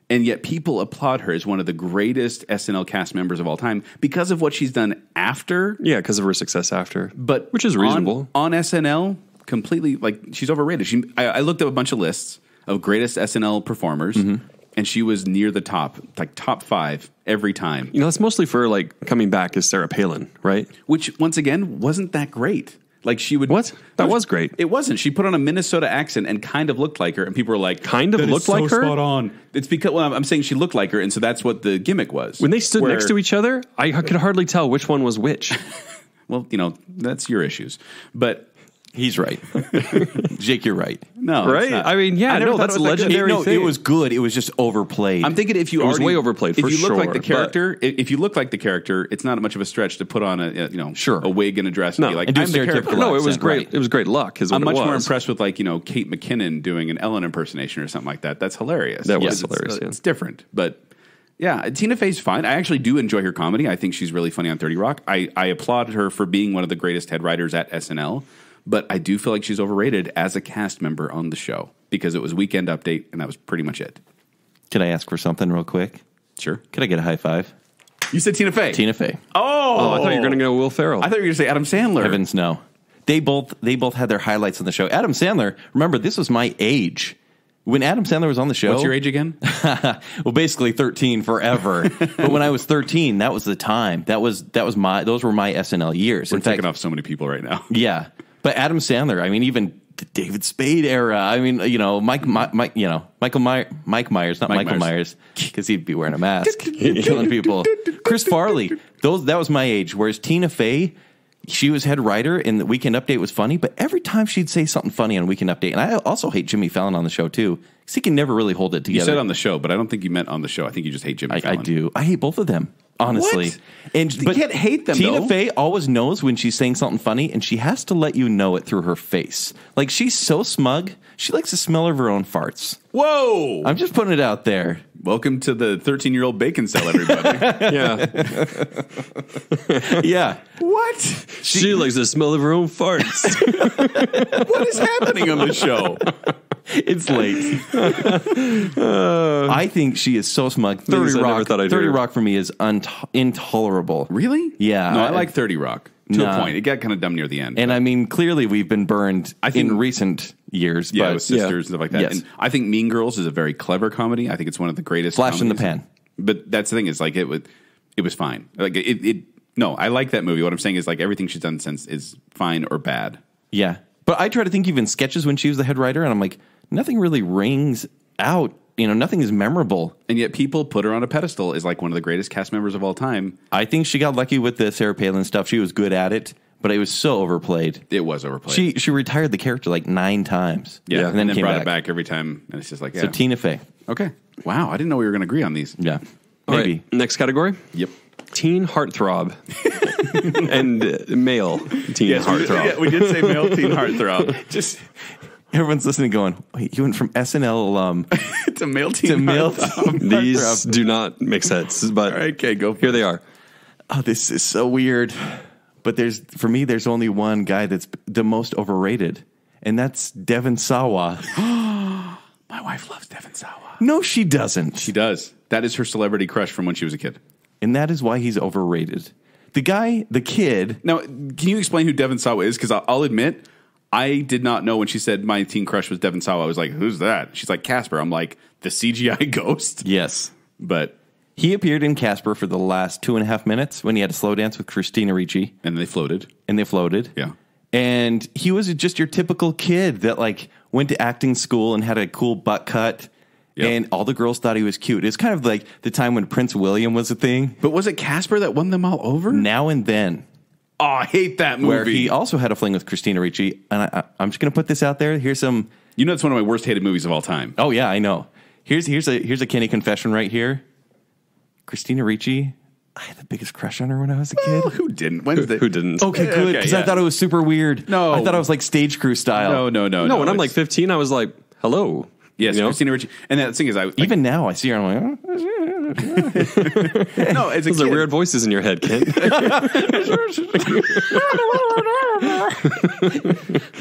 And yet people applaud her as one of the greatest SNL cast members of all time because of what she's done after. Yeah, because of her success after. But which is reasonable. On SNL, completely, like, she's overrated. I looked up a bunch of lists of greatest SNL performers, and she was near the top, like top 5 every time. You know, it's mostly for like coming back as Sarah Palin, right? Which, once again, wasn't that great. Like, she would... What? That was great. It wasn't. She put on a Minnesota accent and kind of looked like her, and people were like... Kind of "That is looked like her?" spot on. It's because... Well, I'm saying she looked like her, and so that's what the gimmick was. When they stood next to each other, I could hardly tell which one was which. Well, you know, that's your issues. But... He's right. Jake, you're right. No, Right? it's not. I mean, yeah, I never no, thought that's it was that good. legendary. It was good. It was just overplayed. I'm thinking if you It was already, way overplayed, if for you look like sure, the character, if you look like the character, it's not much of a stretch to put on a wig and a dress and No, be like, and do I'm the stereotypical character. No, it was accent, great. right. It was great luck. Is what I'm much it was. more impressed with like Kate McKinnon doing an Ellen impersonation or something like that. That's hilarious. That was Because hilarious, yeah. It's different, but yeah, Tina Fey's fine. I actually do enjoy her comedy. I think she's really funny on 30 Rock. I applaud her for being one of the greatest head writers at SNL. But I do feel like she's overrated as a cast member on the show because it was Weekend Update, and that was pretty much it. Can I ask for something real quick? Sure. Can I get a high five? You said Tina Fey. Tina Fey. Oh, I thought you were going to go Will Ferrell. I thought you were going to say Adam Sandler. Heavens, no. They both had their highlights on the show. Adam Sandler, remember, this was my age. When Adam Sandler was on the show... What's your age again? Well, basically 13 forever. But when I was 13, that was the time. Those were my SNL years. We're taking off so many people right now. Yeah. But Adam Sandler, I mean, even the David Spade era. I mean, Mike Myers, not Michael Myers, because he'd be wearing a mask, killing people. Chris Farley, that was my age. Whereas Tina Fey, she was head writer, and the Weekend Update was funny. But every time she'd say something funny on Weekend Update, and I also hate Jimmy Fallon on the show too, because he can never really hold it together. You said on the show, but I don't think you meant on the show. I think you just hate Jimmy Fallon. I do. I hate both of them. Honestly, What? You can't hate them, Tina though. Fey always knows when she's saying something funny, and she has to let you know it through her face. Like, she's so smug, she likes to smell of her own farts. Whoa! I'm just putting it out there. Welcome to the 13-year-old Baconsale, everybody. Yeah. Yeah. What? She likes the smell of her own farts. What is happening on the show? It's late. I think she is so smug. 30 Things I never Rock, thought I'd 30 hear. Rock for me is intolerable. Really? Yeah. No, I like 30 Rock to Nah. a point. It got kind of dumb near the end. And I mean, clearly we've been burned I think- in recent years. yeah, but with sisters and stuff like that. Yes. And I think Mean Girls is a very clever comedy. I think it's one of the greatest. Flash in the comedies. pan. But that's the thing is like it was fine. Like it. No, I like that movie. What I'm saying is like everything she's done since is fine or bad. Yeah. But I try to think even sketches when she was the head writer, and I'm like, nothing really rings out. Nothing is memorable. And yet people put her on a pedestal as like one of the greatest cast members of all time. I think she got lucky with the Sarah Palin stuff. She was good at it, but it was so overplayed. It was overplayed. She retired the character like 9 times. yeah, and then came brought it back every time, and it's just like So Tina Fey. okay, wow, I didn't know we were going to agree on these. Yeah. All Maybe. right, next category. Yep. Teen heartthrob. And male teen heartthrob. Yeah, we did say male teen heartthrob. Just everyone's listening going, wait, you went from SNL alum It's a male teen to male heartthrob. These heartthrob. do not make sense, but All right, okay, go for here it. they are. Oh, this is so weird. But for me, there's only one guy that's the most overrated, and that's Devon Sawa. My wife loves Devon Sawa. No, she doesn't. She does. That is her celebrity crush from when she was a kid. And that is why he's overrated. The kid. Now, can you explain who Devon Sawa is? Because I'll admit, I did not know when she said my teen crush was Devon Sawa. I was like, who's that? She's like, Casper. I'm like, the CGI ghost? Yes. But, He appeared in Casper for the last 2.5 minutes when he had a slow dance with Christina Ricci, and they floated. and they floated. Yeah. And he was just your typical kid that like went to acting school and had a cool butt cut. Yep. And all the girls thought he was cute. It's kind of like the time when Prince William was a thing. But was it Casper that won them all over? Now and then. Oh, I hate that movie. Where he also had a fling with Christina Ricci. And I'm just going to put this out there. Here's some. You know, it's one of my worst hated movies of all time. Oh, yeah, I know. Here's a Kenny confession right here. Christina Ricci, I had the biggest crush on her when I was a kid. Well, who didn't? When's the, Who didn't? Okay, good. Okay, Because yeah. I thought it was super weird. No. I thought I was like stage crew style. No. No, when I'm like it's- 15, I was like, hello. Yes, You know? Christina Ricci. And the thing is, Even now, I see her. I'm like, no, as a Those are kid, weird voices in your head, Kent.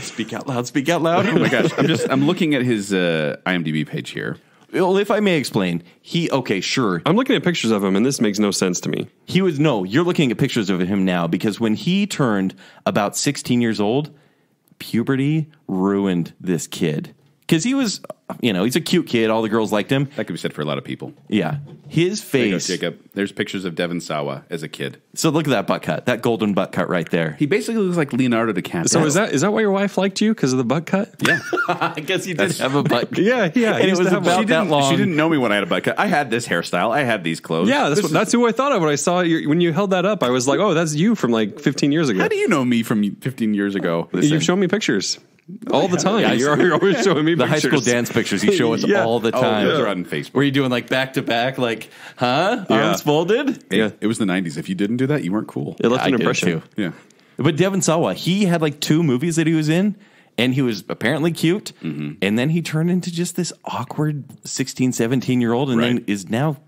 speak out loud. Speak out loud. Oh my gosh, I'm looking at his IMDb page here. Well, if I may explain, sure. I'm looking at pictures of him, and this makes no sense to me. You're looking at pictures of him now because when he turned about 16 years old, puberty ruined this kid. Because he was, he's a cute kid. All the girls liked him. That could be said for a lot of people. Yeah. His There you go, face. Jacob. There's pictures of Devon Sawa as a kid. So look at that butt cut, that golden butt cut right there. He basically looks like Leonardo DiCaprio. So is that why your wife liked you? Because of the butt cut? Yeah. I guess he did have a butt cut. Yeah. And it was about that long. She didn't know me when I had a butt cut. I had this hairstyle. I had these clothes. Yeah, that's who I thought of when I saw you. When you held that up, I was like, oh, that's you from like 15 years ago. How do you know me from 15 years ago? You've shown me pictures all the time. Yeah, you're always showing me the pictures. high school dance pictures you show us Yeah. all the time. those are on Facebook. Were you doing like back to back, like, Yeah. arms folded? Hey, Yeah. It was the 90s. If you didn't do that, you weren't cool. It left I an did impression. too. Yeah. But Devon Sawa, he had like 2 movies that he was in, and he was apparently cute, and then he turned into just this awkward 16, 17-year-old, and then Right. is now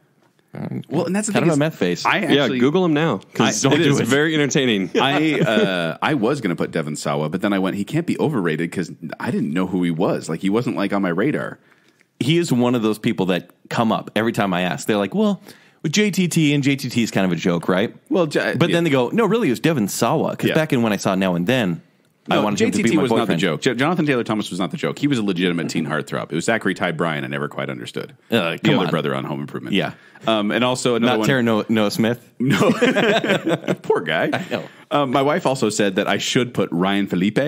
Well, and that's the kind thing of a is, meth face. I actually, Yeah, Google him now because Don't it do is it. very entertaining. I was going to put Devon Sawa, but then I went, he can't be overrated because I didn't know who he was. Like, he wasn't like on my radar. He is one of those people that come up every time I ask. They're like, well, with JTT, and JTT is kind of a joke, right? Well, But then they go, no, really, it was Devon Sawa, because Yeah. back in when I saw Now and Then, I wanted him to be JTT my was boyfriend. not the joke. Jonathan Taylor Thomas was not the joke. He was a legitimate teen heartthrob. It was Zachary Ty Bryan. I never quite understood. Come the other on. brother on Home Improvement. Yeah. And also another Not one. Tara Noah Smith. No, poor guy. I know. My wife also said that I should put Ryan Felipe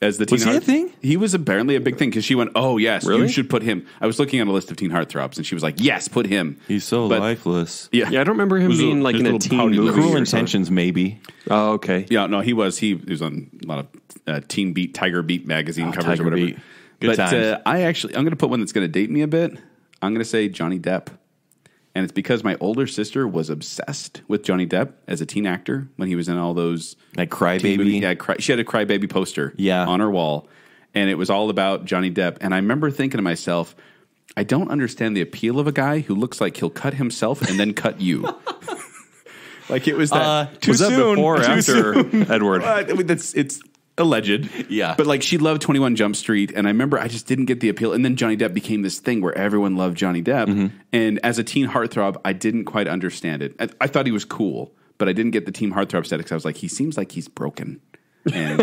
as the teen. Was he a thing? He was apparently a big thing because she went, "Oh yes, Really? you should put him." I was looking on a list of teen heartthrobs, and she was like, "Yes, put him." He's so But- lifeless. Yeah, Yeah, I don't remember him Was being like his in a little teen pouty movie. little- Cruel or something. Intentions, maybe. Oh, okay. Yeah, no, he was. He was on a lot of Teen Beat, Tiger Beat magazine covers Tiger or whatever. Beat. Good But times. I'm going to put one that's going to date me a bit. I'm going to say Johnny Depp. And it's because my older sister was obsessed with Johnny Depp as a teen actor when he was in all those Like teen movies. Crybaby. Yeah, she had a Crybaby poster Yeah. on her wall, and it was all about Johnny Depp. And I remember thinking to myself, I don't understand the appeal of a guy who looks like he'll cut himself and then cut you. Like it was that. Was that before or after Edward? I mean, it's alleged. Yeah. But like she loved 21 Jump Street. And I remember I just didn't get the appeal. And then Johnny Depp became this thing where everyone loved Johnny Depp. And as a teen heartthrob, I didn't quite understand it. I thought he was cool, but I didn't get the teen heartthrob status. I was like, he seems like he's broken. And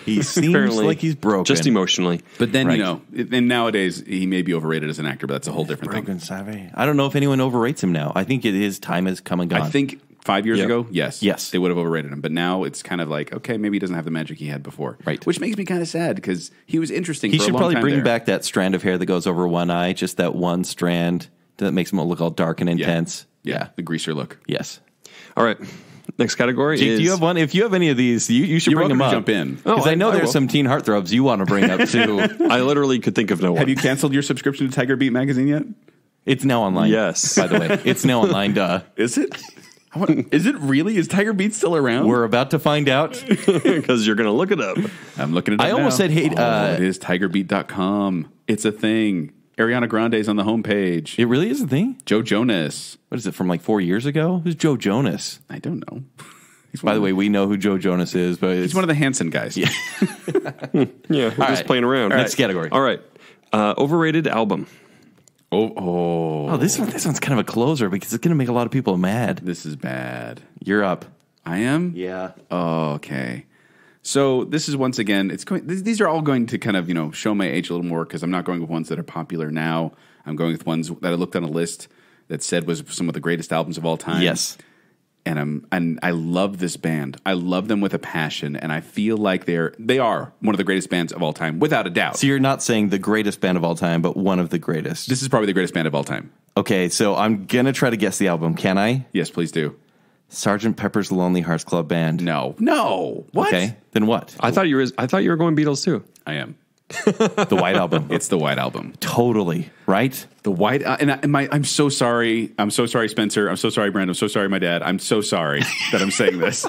He seems Apparently, like he's broken. just emotionally. but then, Right. you know, and nowadays he may be overrated as an actor, but that's a whole different thing. Broken savvy. I don't know if anyone overrates him now. I think his time has come and gone. I think 5 years Yeah. ago, yes. Yes. They would have overrated him. But now it's kind of like, okay, maybe he doesn't have the magic he had before. Right. Which makes me kind of sad because he was interesting he for a should long probably time bring there. back that strand of hair that goes over one eye, just that one strand that makes him look all dark and intense. Yeah. The greaser look. Yes. All right. Next category Jake, is... do you have one? If you have any of these, you should You're bring them welcome up. to jump in. Because Oh, I know I there's will. some teen heartthrobs you want to bring up too. I literally could think of no one. Have you canceled your subscription to Tiger Beat magazine yet? It's now online. Yes. By the way, it's now online. Duh. Is it? Is it really? Is Tiger Beat still around? We're about to find out. Because you're going to look it up. I'm looking at it I almost now. said, hey, it is tigerbeat.com. It's a thing. Ariana Grande's on the homepage. It really is a thing. Joe Jonas. What is it from like 4 years ago? Who's Joe Jonas? I don't know. He's By the way, we know who Joe Jonas is, but he's one of the Hanson guys. Yeah. Yeah, we're just right. playing around. Next category. All right. Overrated album. Oh, this one's kind of a closer because it's going to make a lot of people mad. This is bad. You're up. I am? Yeah. Oh, okay. So this is once again, these are all going to kind of, show my age a little more because I'm not going with ones that are popular now. I'm going with ones that I looked on a list that said was some of the greatest albums of all time. Yes. And I love this band. I love them with a passion, and I feel like they are one of the greatest bands of all time, without a doubt. So you're not saying the greatest band of all time, but one of the greatest. This is probably the greatest band of all time. Okay, so I'm going to try to guess the album. Can I? Yes, please do. Sgt. Pepper's Lonely Hearts Club Band. No. What? Okay, then what? I thought you were going Beatles too. I am. The White Album. It's the White Album. Totally, right? The White I'm so sorry. I'm so sorry, Spencer. I'm so sorry, Brand. I'm so sorry, my dad. I'm so sorry that I'm saying this.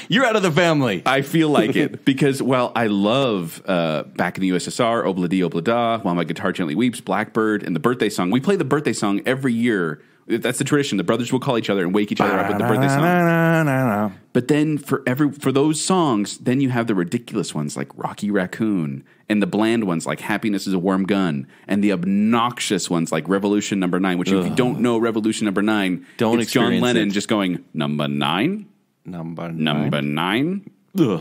You're out of the family. I feel like it because while I love Back in the USSR, Obla-Dee, Obla-Da, While My Guitar Gently Weeps, Blackbird, and the birthday song. We play the birthday song every year. That's the tradition. The brothers will call each other and wake each other up with the birthday song. But then for those songs, then you have the ridiculous ones like Rocky Raccoon, and the bland ones like Happiness is a Warm Gun, and the obnoxious ones like Revolution Number 9, which if you don't know Revolution Number 9, it's John Lennon just going, number 9, number 9,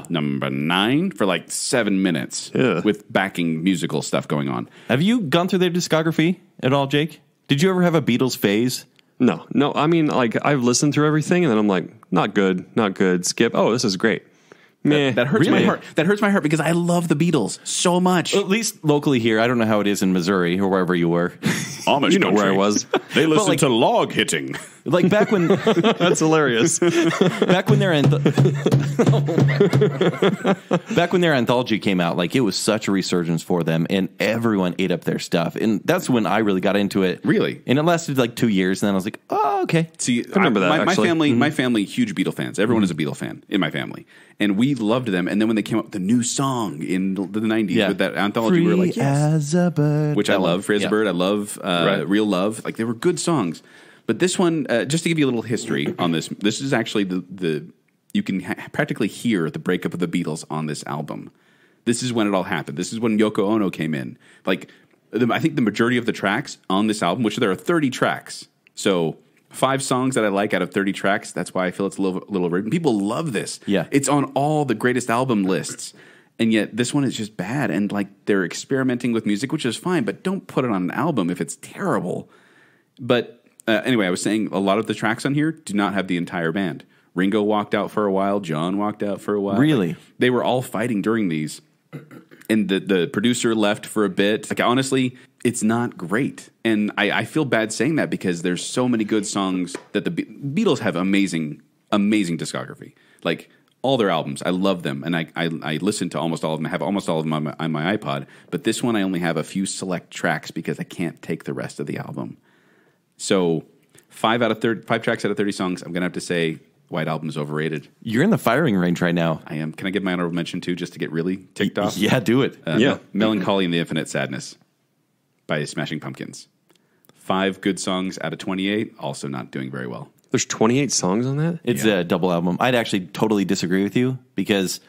number 9 for like 7 minutes with backing musical stuff going on. Have you gone through their discography at all, Jake? Did you ever have a Beatles phase? No. I mean, like I've listened through everything, and then I'm like, not good. Skip. Oh, this is great. Meh. That hurts my heart. That hurts my heart because I love the Beatles so much. Well, at least locally here, I don't know how it is in Missouri or wherever you were. Amish you know where I was. They listen to log hitting. Like back when that's hilarious. Back when their anthology came out, like it was such a resurgence for them, and everyone ate up their stuff, and that's when I really got into it. Really, and it lasted like 2 years, and then I was like, oh, okay. See, I remember that. My family, huge Beatle fans. Everyone is a Beatle fan in my family, and we loved them. And then when they came up with the new song in the 90s with that anthology, we were like, yes, as a bird, which I love. Free as a Bird, I love. Real Love, like they were good songs. But this one, just to give you a little history on this, this is actually the you can practically hear the breakup of the Beatles on this album. This is when it all happened. This is when Yoko Ono came in. Like, I think the majority of the tracks on this album, which there are 30 tracks, so 5 songs that I like out of 30 tracks. That's why I feel it's a little overrated. People love this. Yeah, it's on all the greatest album lists. And yet this one is just bad. And like they're experimenting with music, which is fine, but don't put it on an album if it's terrible. But anyway, I was saying a lot of the tracks on here do not have the entire band. Ringo walked out for a while. John walked out for a while. Really? Like, they were all fighting during these. And the producer left for a bit. Like, honestly, it's not great. And I feel bad saying that because there's so many good songs that the Beatles have amazing discography. Like, all their albums. I love them. And I listen to almost all of them. I have almost all of them on my iPod. But this one, I only have a few select tracks because I can't take the rest of the album. So 5 tracks out of 30 songs, I'm going to have to say White Album is overrated. You're in the firing range right now. I am. Can I give my honorable mention too, just to get really ticked off? Yeah, do it. Melancholy and the Infinite Sadness by Smashing Pumpkins. 5 good songs out of 28, also not doing very well. There's 28 songs on that? It's a double album. I'd actually totally disagree with you because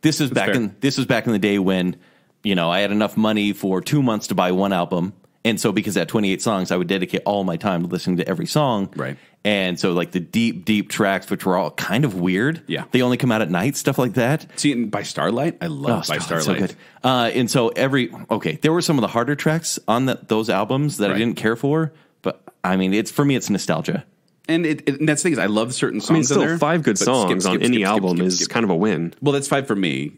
this was back in the day when, you know, I had enough money for 2 months to buy one album. And so because I had 28 songs, I would dedicate all my time to listening to every song. Right. And so like the deep tracks, which were all kind of weird. Yeah. They only come out at night, stuff like that. See, and By Starlight, I love By Starlight. So good. And so there were some of the harder tracks on those albums that I didn't care for. But I mean, for me, it's nostalgia. And that's the thing is, I love certain songs. I mean, still in there, 5 good songs on any album is kind of a win. Well, that's 5 for me.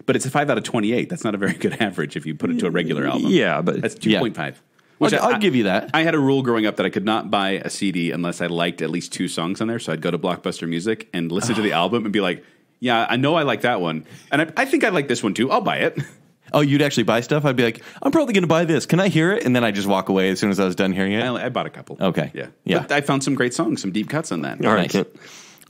But it's a 5 out of 28. That's not a very good average if you put it to a regular album. Yeah, but that's 2.5. Which I'll give you that. I had a rule growing up that I could not buy a CD unless I liked at least 2 songs on there. So I'd go to Blockbuster Music and listen to the album and be like, yeah, I know I like that one. And I think I like this one too. I'll buy it. Oh, you'd actually buy stuff? I'd be like, I'm probably going to buy this. Can I hear it? And then I just walk away as soon as I was done hearing it. I bought a couple. Okay. Yeah. But I found some great songs, some deep cuts on that. All right. Nice.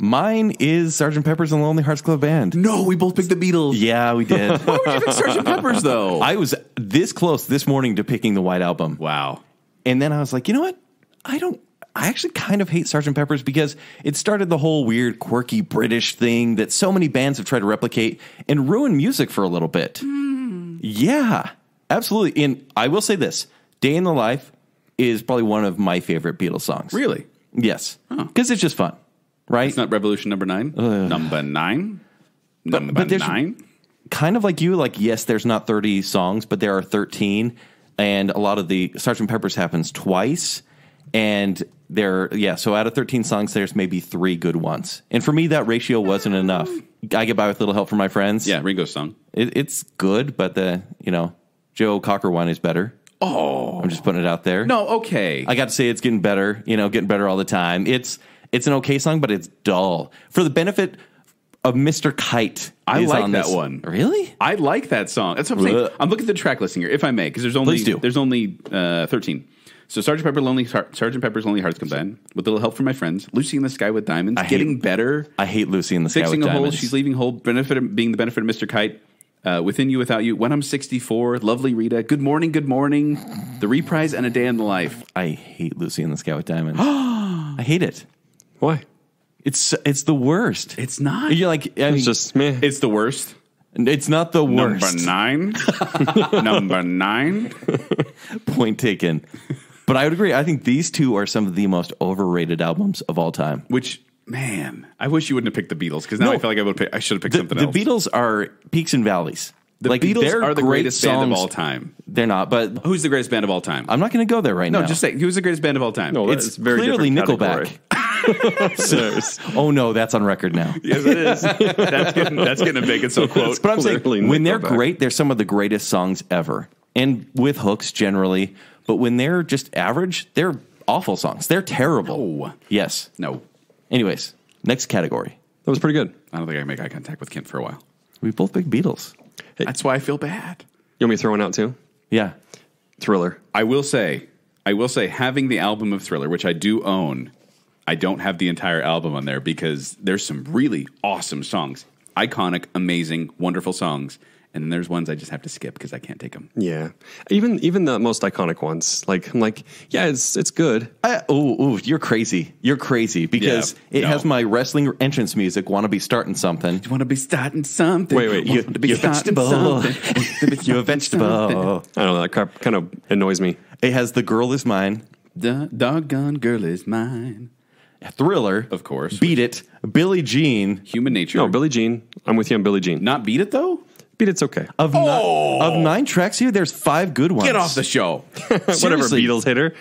Mine is Sgt. Pepper's and the Lonely Hearts Club Band. No, we both picked the Beatles. Yeah, we did. Why would you pick Sgt. Pepper's, though? I was this close this morning to picking the White Album. Wow. And then I was like, you know what? I actually kind of hate Sgt. Pepper's because it started the whole weird, quirky British thing that so many bands have tried to replicate and ruin music for a little bit. Yeah, absolutely. And I will say this, Day in the Life is probably one of my favorite Beatles songs. Really? Yes. Because it's just fun, right? It's not Revolution Number 9? Number 9? But there's 9? Kind of like you, like, yes, there's not 30 songs, but there are 13. And a lot of the Sgt. Pepper's happens twice. And so out of 13 songs, there's maybe 3 good ones. And for me, that ratio wasn't enough. I get by with a little help from my friends. Yeah, Ringo's song. It's good, but the Joe Cocker one is better. Oh. I'm just putting it out there. No, okay. I got to say it's getting better, getting better all the time. It's an okay song, but it's dull. For the benefit of Mr. Kite. I is like on that this. one. Really? I like that song. That's what I'm saying. I'm looking at the track listing here, if I may, because there's only 13. So Sergeant Pepper's Lonely Hearts Combined, with a little help from my friends. Lucy in the Sky with Diamonds, getting better. I hate Lucy in the Sky with Fixing a Diamonds. hole, she's leaving whole, being the benefit of Mr. Kite. Within You, Without You, When I'm 64, Lovely Rita, Good Morning, The Reprise, and A Day in the Life. I hate Lucy in the Sky with Diamonds. I hate it. Why? It's the worst. It's not. You're like, It's just meh. It's the worst. It's not the worst. Number 9. Point taken. But I would agree. I think these two are some of the most overrated albums of all time. Which, man, I wish you wouldn't have picked the Beatles, because now I feel like I should have picked something else. The Beatles are peaks and valleys. The Beatles are the greatest band of all time. They're not, but Who's the greatest band of all time? I'm not going to go there right now. No, just say, who's the greatest band of all time? No, It's very clearly different Nickelback. category. Oh no, that's on record now. Yes, it is. That's getting a Baconsale quote. But I'm saying, Clearly when they're Nickelback. great, they're some of the greatest songs ever, and with hooks generally. But when they're just average, they're awful songs. They're terrible. No. Yes. No, Anyways, next category. That was pretty good. I don't think I can make eye contact with Kent for a while. We both pick Beatles. That's why I feel bad. You want me to throw one out too? Yeah. Thriller. I will say, having the album of Thriller, which I do own, I don't have the entire album on there because there's some really awesome songs. Iconic, amazing, wonderful songs. And then there's ones I just have to skip because I can't take them. Yeah. Even the most iconic ones. Like I'm like, yeah, it's good. You're crazy. You're crazy because it has my wrestling entrance music. Want to be starting something? You want to be starting something? Wait, You're a vegetable. You're a vegetable. I don't know, that crap kind of annoys me. It has The Girl Is Mine, The doggone girl is mine. Thriller, Of course. Beat It, Billie Jean. Human Nature. No, Billie Jean. I'm with you on Billie Jean. Not Beat It, though? Beat It's okay. Of 9 tracks here, there's 5 good ones. Get off the show. Whatever, Seriously. Beatles hater.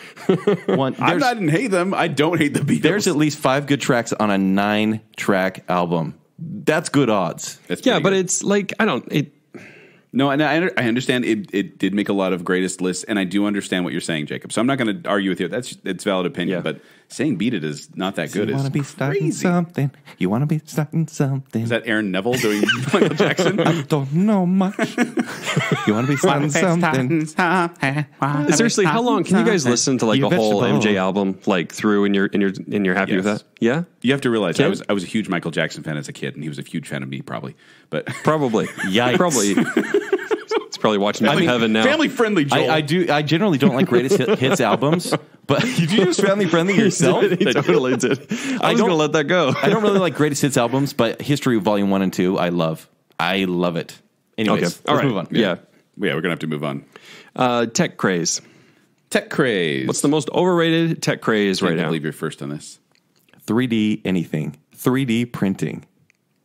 I didn't hate them. I don't hate the Beatles. There's at least 5 good tracks on a 9-track album. That's good odds. That's Yeah, pretty but good. it's like, No, and I understand it did make a lot of greatest lists, and I do understand what you're saying, Jacob. So I'm not going to argue with you. It's valid opinion, Yeah. but saying Beat It is not that good. You want to be It's starting crazy. something. You want to be starting something. Is that Aaron Neville doing Michael Jackson? Don't know much. You want to be starting something. seriously, how long can you guys listen to like You a whole vegetable. MJ album like through and you're happy with Yes. that? Yeah? You have to realize Ken? I was a huge Michael Jackson fan as a kid, and he was a huge fan of me, probably. But Probably. Yikes. Probably. It's probably watching me from heaven now. family friendly, Joel. I generally don't like greatest hits albums, but did you just family friendly yourself? He totally did. I was going to let that go. I don't really like greatest hits albums, but History Volume 1 and 2, I love. I love it. Anyways, Okay. All let's right. move on. Yeah. We're gonna have to move on. Tech craze. Tech craze. What's the most overrated tech craze right I now? believe you're first on this. 3D anything. 3D printing.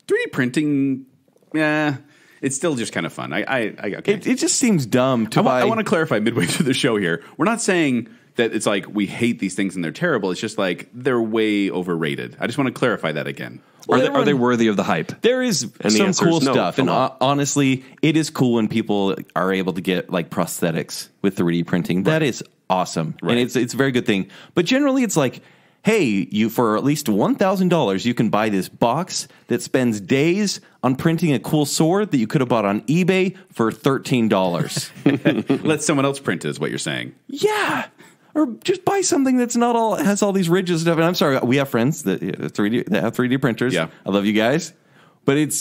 3D printing. Yeah, it's still just kind of fun. Okay. It just seems dumb to buy. I want to clarify midway through the show here. We're not saying that it's like we hate these things and they're terrible. It's just like they're way overrated. I just want to clarify that again. Are they worthy of the hype? There is And the some answer cool is no, stuff, a and lot. honestly, it is cool when people are able to get like prosthetics with 3D printing. That is awesome, Right. and it's a very good thing. But generally, it's like, hey, you for at least $1,000, you can buy this box that spends days on printing a cool sword that you could have bought on eBay for $13. Let someone else print it, is what you're saying. Yeah. Or just buy something that's not all has all these ridges and stuff. And I'm sorry, we have friends that have 3D printers. Yeah. I love you guys, but it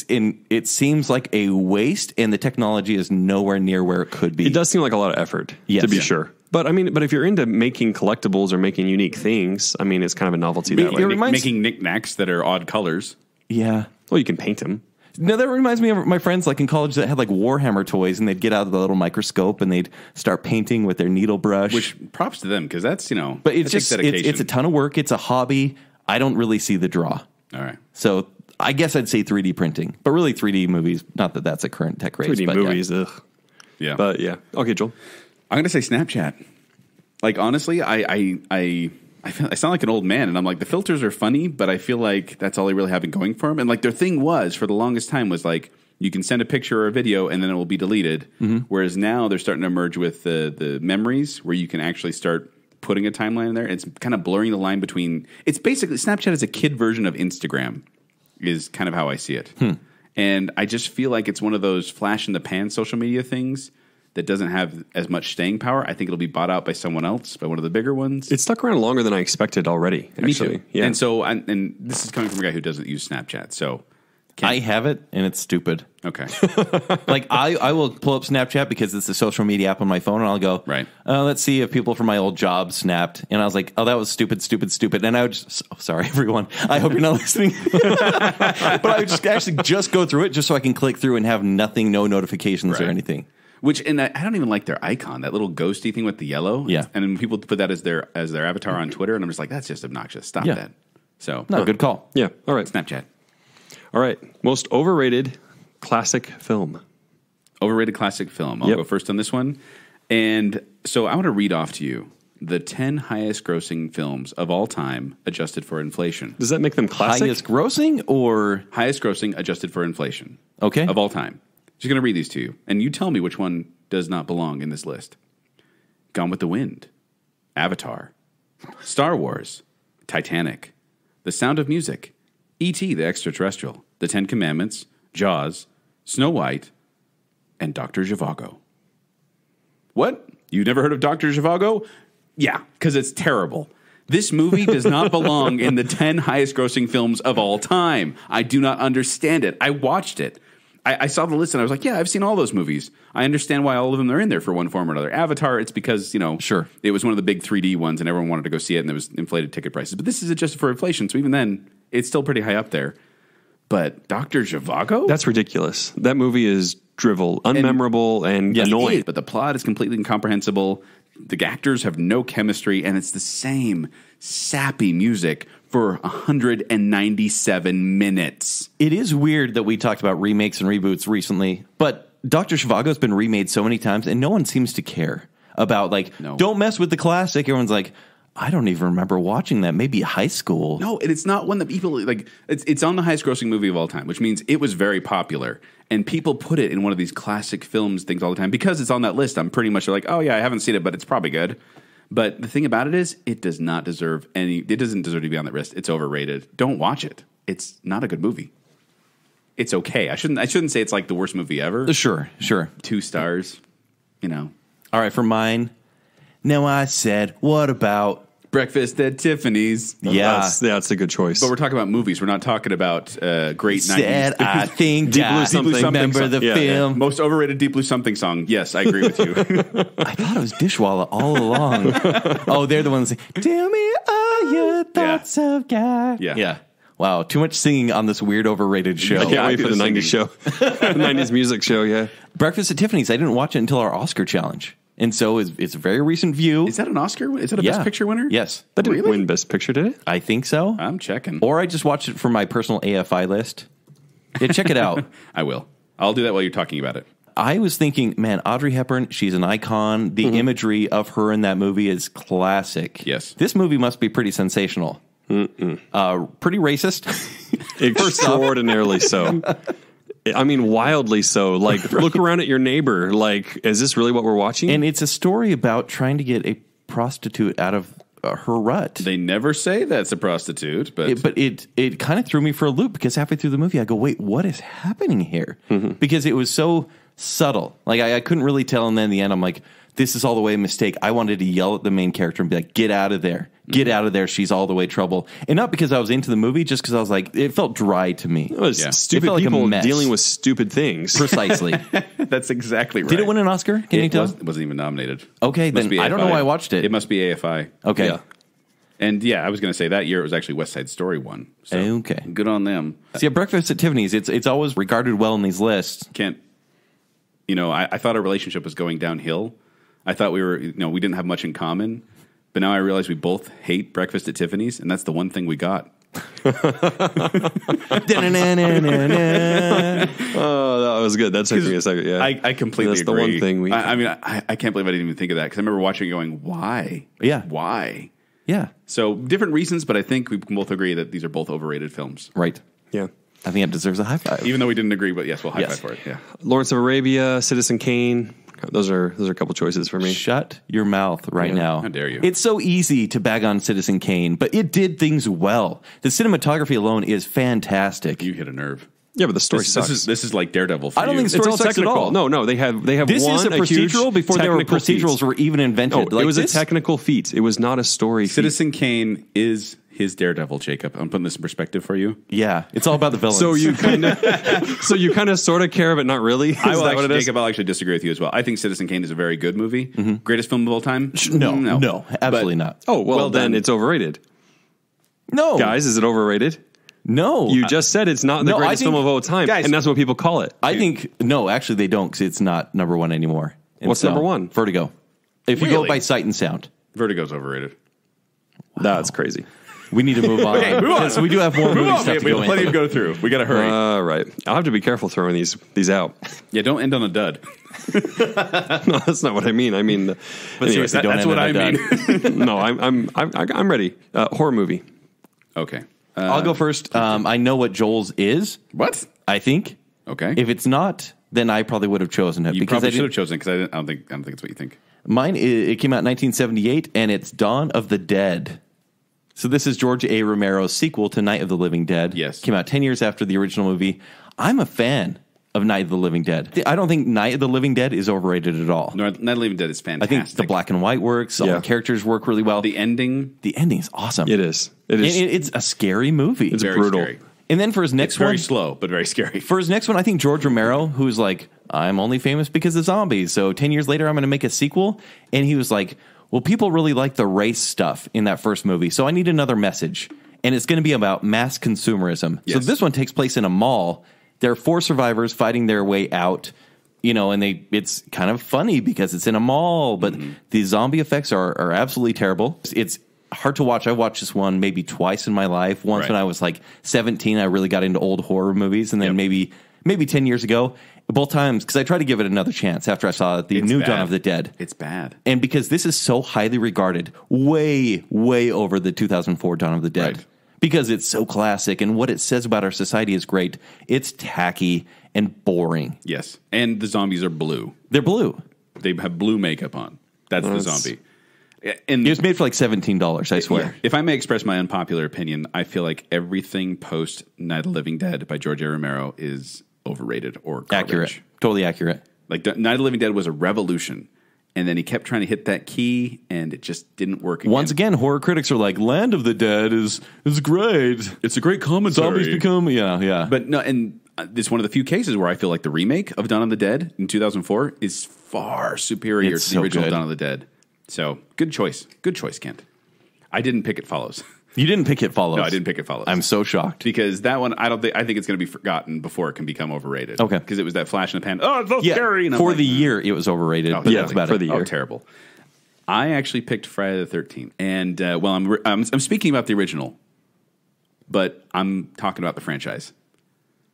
seems like a waste, and the technology is nowhere near where it could be. It does seem like a lot of effort, Yes. to be Yeah. sure. But I mean, if you're into making collectibles or making unique things, I mean, it's kind of a novelty that way. it reminds- Making knickknacks that are odd colors. Yeah. Well, you can paint them. No, that reminds me of my friends like in college that had like Warhammer toys, and they'd get out the little microscope and they'd start painting with their needle brush. Which props to them, because that's, but it's that takes just dedication. it's a ton of work. It's a hobby. I don't really see the draw. All right. So I guess I'd say 3D printing, but really 3D movies. Not that that's a current tech craze. 3D but movies, Yeah. ugh. Yeah. But yeah. Okay, Joel. I'm going to say Snapchat. Like, honestly, I sound like an old man, and I'm like, the filters are funny, but I feel like that's all they really have going for them. And like their thing was, for the longest time, was like, you can send a picture or a video and then it will be deleted. Mm-hmm. Whereas now they're starting to merge with the memories, where you can actually start putting a timeline in there. It's kind of blurring the line between. It's basically Snapchat is a kid version of Instagram. is kind of how I see it. And I just feel like it's one of those flash in the pan social media things that doesn't have as much staying power. I think it'll be bought out by someone else, by one of the bigger ones. It's stuck around longer than I expected already. Me too. Yeah. And so, and this is coming from a guy who doesn't use Snapchat. So I have it, and it's stupid. Okay. Like, I will pull up Snapchat because it's a social media app on my phone, and I'll go, right. Let's see if people from my old job snapped. And I was like, oh, that was stupid. And I would just, sorry, everyone. I hope you're not listening. But I would just actually just go through it just so I can click through and have nothing, no notifications or anything. And I don't even like their icon, that little ghosty thing with the yellow. Yeah. And then people put that as their avatar on Twitter, and I'm just like, that's just obnoxious. Stop that. So, No, good call. Yeah. All right. Snapchat. All right. Most overrated classic film. Overrated classic film. I'll go first on this one. And so I want to read off to you the 10 highest grossing films of all time adjusted for inflation. Does that make them classic? Highest grossing or? Highest grossing adjusted for inflation. Okay. Of all time. Just going to read these to you. And you tell me which one does not belong in this list. Gone with the Wind. Avatar. Star Wars. Titanic. The Sound of Music. E.T. the Extraterrestrial. The Ten Commandments. Jaws. Snow White. And Dr. Zhivago. What? You never heard of Dr. Zhivago? Yeah, because it's terrible. This movie does not belong in the 10 highest grossing films of all time. I do not understand it. I watched it. I saw the list and I was like, yeah, I've seen all those movies. I understand why all of them are in there for one form or another. Avatar, it's because, Sure. It was one of the big 3D ones and everyone wanted to go see it and there was inflated ticket prices. But this is adjusted for inflation, so even then, it's still pretty high up there. But Dr. Zhivago? That's ridiculous. That movie is drivel, unmemorable, and annoying. But the plot is completely incomprehensible. The actors have no chemistry, and it's the same sappy music for 197 minutes. It is weird that we talked about remakes and reboots recently, but Dr. Zhivago's been remade so many times, and no one seems to care about, don't mess with the classic. Everyone's like, I don't even remember watching that. Maybe high school. No, and it's not one that people like. It's on the highest grossing movie of all time, which means it was very popular, and people put it in one of these classic films things all the time because it's on that list. I'm pretty much like, oh yeah, I haven't seen it, but it's probably good. But the thing about it is, it does not deserve any. It doesn't deserve to be on that list. It's overrated. Don't watch it. It's not a good movie. It's okay. I shouldn't say it's like the worst movie ever. Sure. 2 stars. All right, for mine. Now I said, what about Breakfast at Tiffany's? Yeah. That's a good choice. But we're talking about movies. We're not talking about great 90s. Said I think Deep Blue I Something. remember song. the film. Most overrated Deep Blue Something song. Yes, I agree with you. I thought it was Dishwalla all along. Oh, they're the ones that say, tell me all your thoughts of God. Yeah. Wow, too much singing on this weird overrated show. I can't I wait do for the the 90s show. The 90s music show, yeah. Breakfast at Tiffany's, I didn't watch it until our Oscar challenge. And so it's a very recent view. Is that an Oscar? Is that a Best Picture winner? Yes. That didn't win Best Picture, did it? I think so. I'm checking. Or I just watched it for my personal AFI list. Yeah, check it out. I will. I'll do that while you're talking about it. I was thinking, man, Audrey Hepburn, she's an icon. The imagery of her in that movie is classic. Yes. This movie must be pretty sensational. Pretty racist. Extraordinarily so. I mean, wildly so. Like, look around at your neighbor. Like, is this really what we're watching? And it's a story about trying to get a prostitute out of her rut. They never say that's a prostitute, but It kind of threw me for a loop because halfway through the movie, I go, wait, what is happening here? Because it was so subtle. Like, I couldn't really tell. And then in the end, I'm like, this is all the way a mistake. I wanted to yell at the main character and be like, get out of there. Get out of there. She's all the way trouble. And not because I was into the movie, just because I was like, it felt dry to me. it was stupid It felt like a people mess. dealing with stupid things. Precisely. that's exactly right. Did it win an Oscar? Can you tell? Wasn't even nominated. Okay, Must then be I don't AFI. know why I watched it. It must be AFI. Okay. Yeah. And yeah, I was going to say that year it was actually West Side Story won. So Okay. good on them. See, at Breakfast at Tiffany's, it's always regarded well in these lists. I thought our relationship was going downhill. I thought we didn't have much in common. But now I realize we both hate Breakfast at Tiffany's, and that's the one thing we got. Oh, that was good. That took me a second. Yeah, I completely That's agree. the one thing we. I can't believe I didn't even think of that because I remember watching it going, why? Yeah. Why? Yeah. So different reasons, but I think we can both agree that these are both overrated films. Right. Yeah. I think it deserves a high five. Even though we didn't agree, but yes, we'll high five for it. Yeah. Lawrence of Arabia, Citizen Kane, Those are a couple choices for me. Shut your mouth right now. How dare you. It's so easy to bag on Citizen Kane, but it did things well. The cinematography alone is fantastic. You hit a nerve. Yeah, but the story sucks. This is like Daredevil for I don't you. think It's story all sucks at technical. all. No, they have This won is a procedural huge before there were technical procedurals feat. were even invented. No, it was a technical feat. It was not a story feat. Citizen Kane is his Daredevil, Jacob. I'm putting this in perspective for you. Yeah, it's all about the villains. So you kind of sort of care, but not really. Is I will that what it actually, is? Jacob, I'll actually disagree with you as well. I think Citizen Kane is a very good movie. Greatest film of all time? No, absolutely But- not. Oh, well, then done. it's overrated. No, Guys, is it overrated? no. You just said it's not the No, I greatest think- film of all time, Guys- and that's what people call it. I think no. Actually, they don't because it's not number one anymore. And What's number one? Vertigo. If you go Really? by sight and sound, Vertigo's overrated. That's crazy. we need to move on. Okay, move on. Because we do have more movie stuff to we go have plenty into. to go through. We got to hurry. All right. I'll have to be careful throwing these out. Yeah, don't end on a dud. No, that's not what I mean. I mean, But anyway, seriously, don't That's end what on a I dud. mean. no, I'm ready. Horror movie. Okay. I'll go first. I know what Joel's is. What? I think. Okay. If it's not, then I probably would have chosen it. You because probably I should have didn't- chosen because I don't think it's what you think. Mine, it came out in 1978, and it's Dawn of the Dead. So this is George A. Romero's sequel to Night of the Living Dead. Yes. Came out 10 years after the original movie. I'm a fan of Night of the Living Dead. I don't think Night of the Living Dead is overrated at all. No, Night of the Living Dead is I fantastic. think the black and white works. All Yeah. the characters work really well. The ending, The ending is awesome. It is. It is. It's a scary movie. It's very brutal. scary. And then for his next It's very one, slow, but very scary. For his next one, I think George Romero, who's like, I'm only famous because of zombies. So 10 years later, I'm going to make a sequel. And he was like, well, people really like the race stuff in that first movie. So I need another message. And it's going to be about mass consumerism. So Yes. this one takes place in a mall. There are 4 survivors fighting their way out, and it's kind of funny because it's in a mall, but the zombie effects are absolutely terrible. It's hard to watch. I watched this one maybe twice in my life. Once Right. when I was like 17, I really got into old horror movies. And then Yep. maybe 10 years ago, both times, because I tried to give it another chance after I saw the It's new bad. Dawn of the Dead. It's bad. And because this is so highly regarded, way, way over the 2004 Dawn of the Dead. Right. Because it's so classic and what it says about our society is great. It's tacky and boring. Yes. And the zombies are blue. They're blue. They have blue makeup on. That's the That's- zombie. And It was made for like $17, I swear. yeah, if I may express my unpopular opinion, I feel like everything post Night of the Living Dead by George A. Romero is overrated or garbage. Accurate. Totally accurate. Like Night of the Living Dead was a revolution, and then he kept trying to hit that key, and it just didn't work. Once again, horror critics are like, Land of the Dead is great. it's a great commentary. Zombies become, yeah. But no, and this is one of the few cases where I feel like the remake of Dawn of the Dead in 2004 is far superior It's to the so original good. Dawn of the Dead. So good choice, Kent. I didn't pick It Follows. You didn't pick It Follows. No, I didn't pick It Follows. I'm so shocked. because that one, I think it's going to be forgotten before it can become overrated. Okay. because it was that flash in the pan. Oh, it's so Yeah, scary. And I'm for like, the year, it was overrated. But yeah, that's about for it. the Oh, year. terrible. I actually picked Friday the 13th. And, I'm speaking about the original, but I'm talking about the franchise.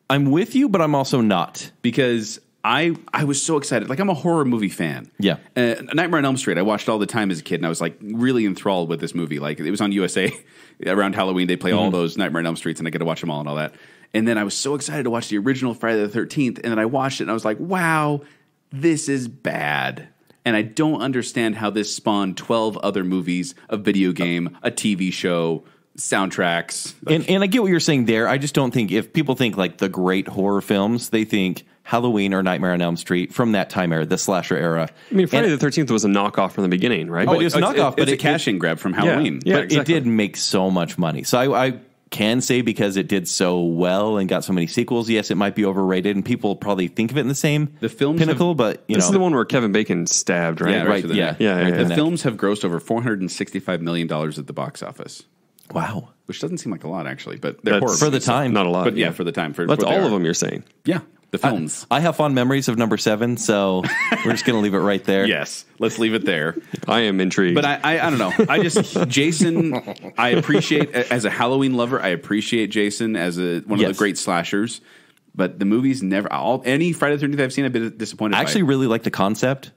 I'm with you, but I'm also not. Because I was so excited. Like, I'm a horror movie fan. Yeah. Nightmare on Elm Street, I watched all the time as a kid, and I was, like, really enthralled with this movie. Like, it was on USA around Halloween. They play all those Nightmare on Elm Streets, and I get to watch them all and all that. And then I was so excited to watch the original Friday the 13th, and then I watched it, and I was like, wow, this is bad. And I don't understand how this spawned 12 other movies, a video game, a TV show, soundtracks. And I get what you're saying there. I just don't think if people think like the great horror films, they think Halloween or Nightmare on Elm Street from that time era, the slasher era. I mean, Friday the 13th was a knockoff from the beginning, right? But it was a knockoff, but it's a it- cash-in grab from Halloween. Yeah, but exactly. it did make so much money. So I can say because it did so well and got so many sequels, yes, it might be overrated, and people probably think of it in the same The films pinnacle, have- but This is the one where Kevin Bacon stabbed, right? Yeah, right, to the yeah. neck. Yeah, right yeah. in The neck. films have grossed over $465 million at the box office, Wow. which doesn't seem like a lot, actually, but they're That's- horror For the movies. time. Not a lot. But yeah, for the time. For That's what they all are. of them you're saying. Yeah, the films. I have fond memories of number 7, so we're just going to leave it right there. Yes, let's leave it there. I am intrigued. But I don't know. I just Jason. I appreciate as a Halloween lover. I appreciate Jason as one of Yes. the great slashers. But the movies never. Any Friday the 13th I've seen, I've been disappointed. I by. actually really like the concept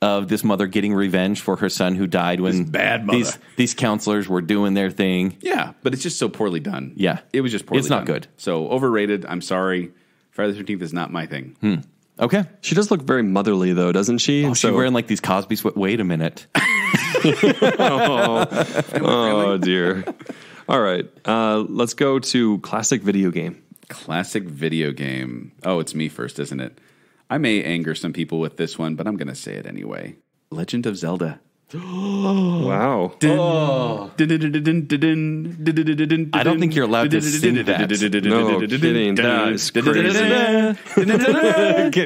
of this mother getting revenge for her son who died when This bad mother. these counselors were doing their thing. Yeah, but it's just so poorly done. Yeah. it was just poorly. It's not done. good. So overrated. I'm sorry. Friday the 13th is not my thing. Okay. She does look very motherly, though, doesn't she? Oh, she's wearing like these Cosby sweat. Wait a minute. Oh, dear. All right. Let's go to classic video game. Classic video game. Oh, it's me first, isn't it? I may anger some people with this one, but I'm going to say it anyway. Legend of Zelda. Wow. I don't think you're allowed to sing that. No kidding. That is crazy.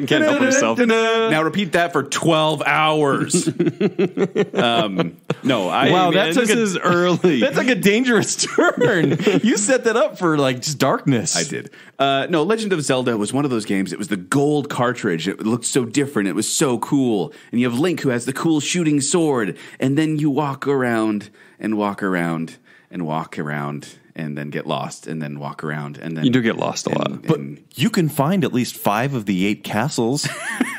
Can't help himself. Now repeat that for 12 hours. Wow, that took is early. That's like a dangerous turn. You set that up for like just darkness. I did. No, Legend of Zelda was one of those games. It was the gold cartridge. It looked so different. It was so cool. And you have Link who has the cool shooting sword. And then you walk around and walk around and walk around and then get lost and then walk around. And then you do get lost a lot. But you can find at least 5 of the 8 castles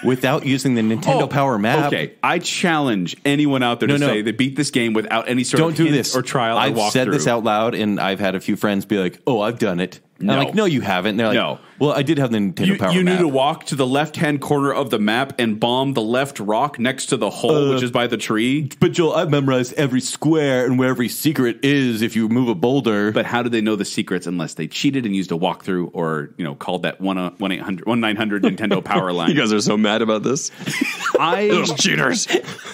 without using the Nintendo Power Map. Okay, I challenge anyone out there to say they beat this game without any sort of hint or trial or walkthrough. I've said this out loud, and I've had a few friends be like, "Oh, I've done it." No. I'm like, "No, you haven't." And they're like, No. Well, I did have the Nintendo Power Map. You knew to walk to the left-hand corner of the map and bomb the left rock next to the hole, which is by the tree. But Joel, I've memorized every square and where every secret is if you move a boulder. But how do they know the secrets unless they cheated and used a walkthrough or called that 1-900 Nintendo Power line? You guys are so mad about this. Those cheaters.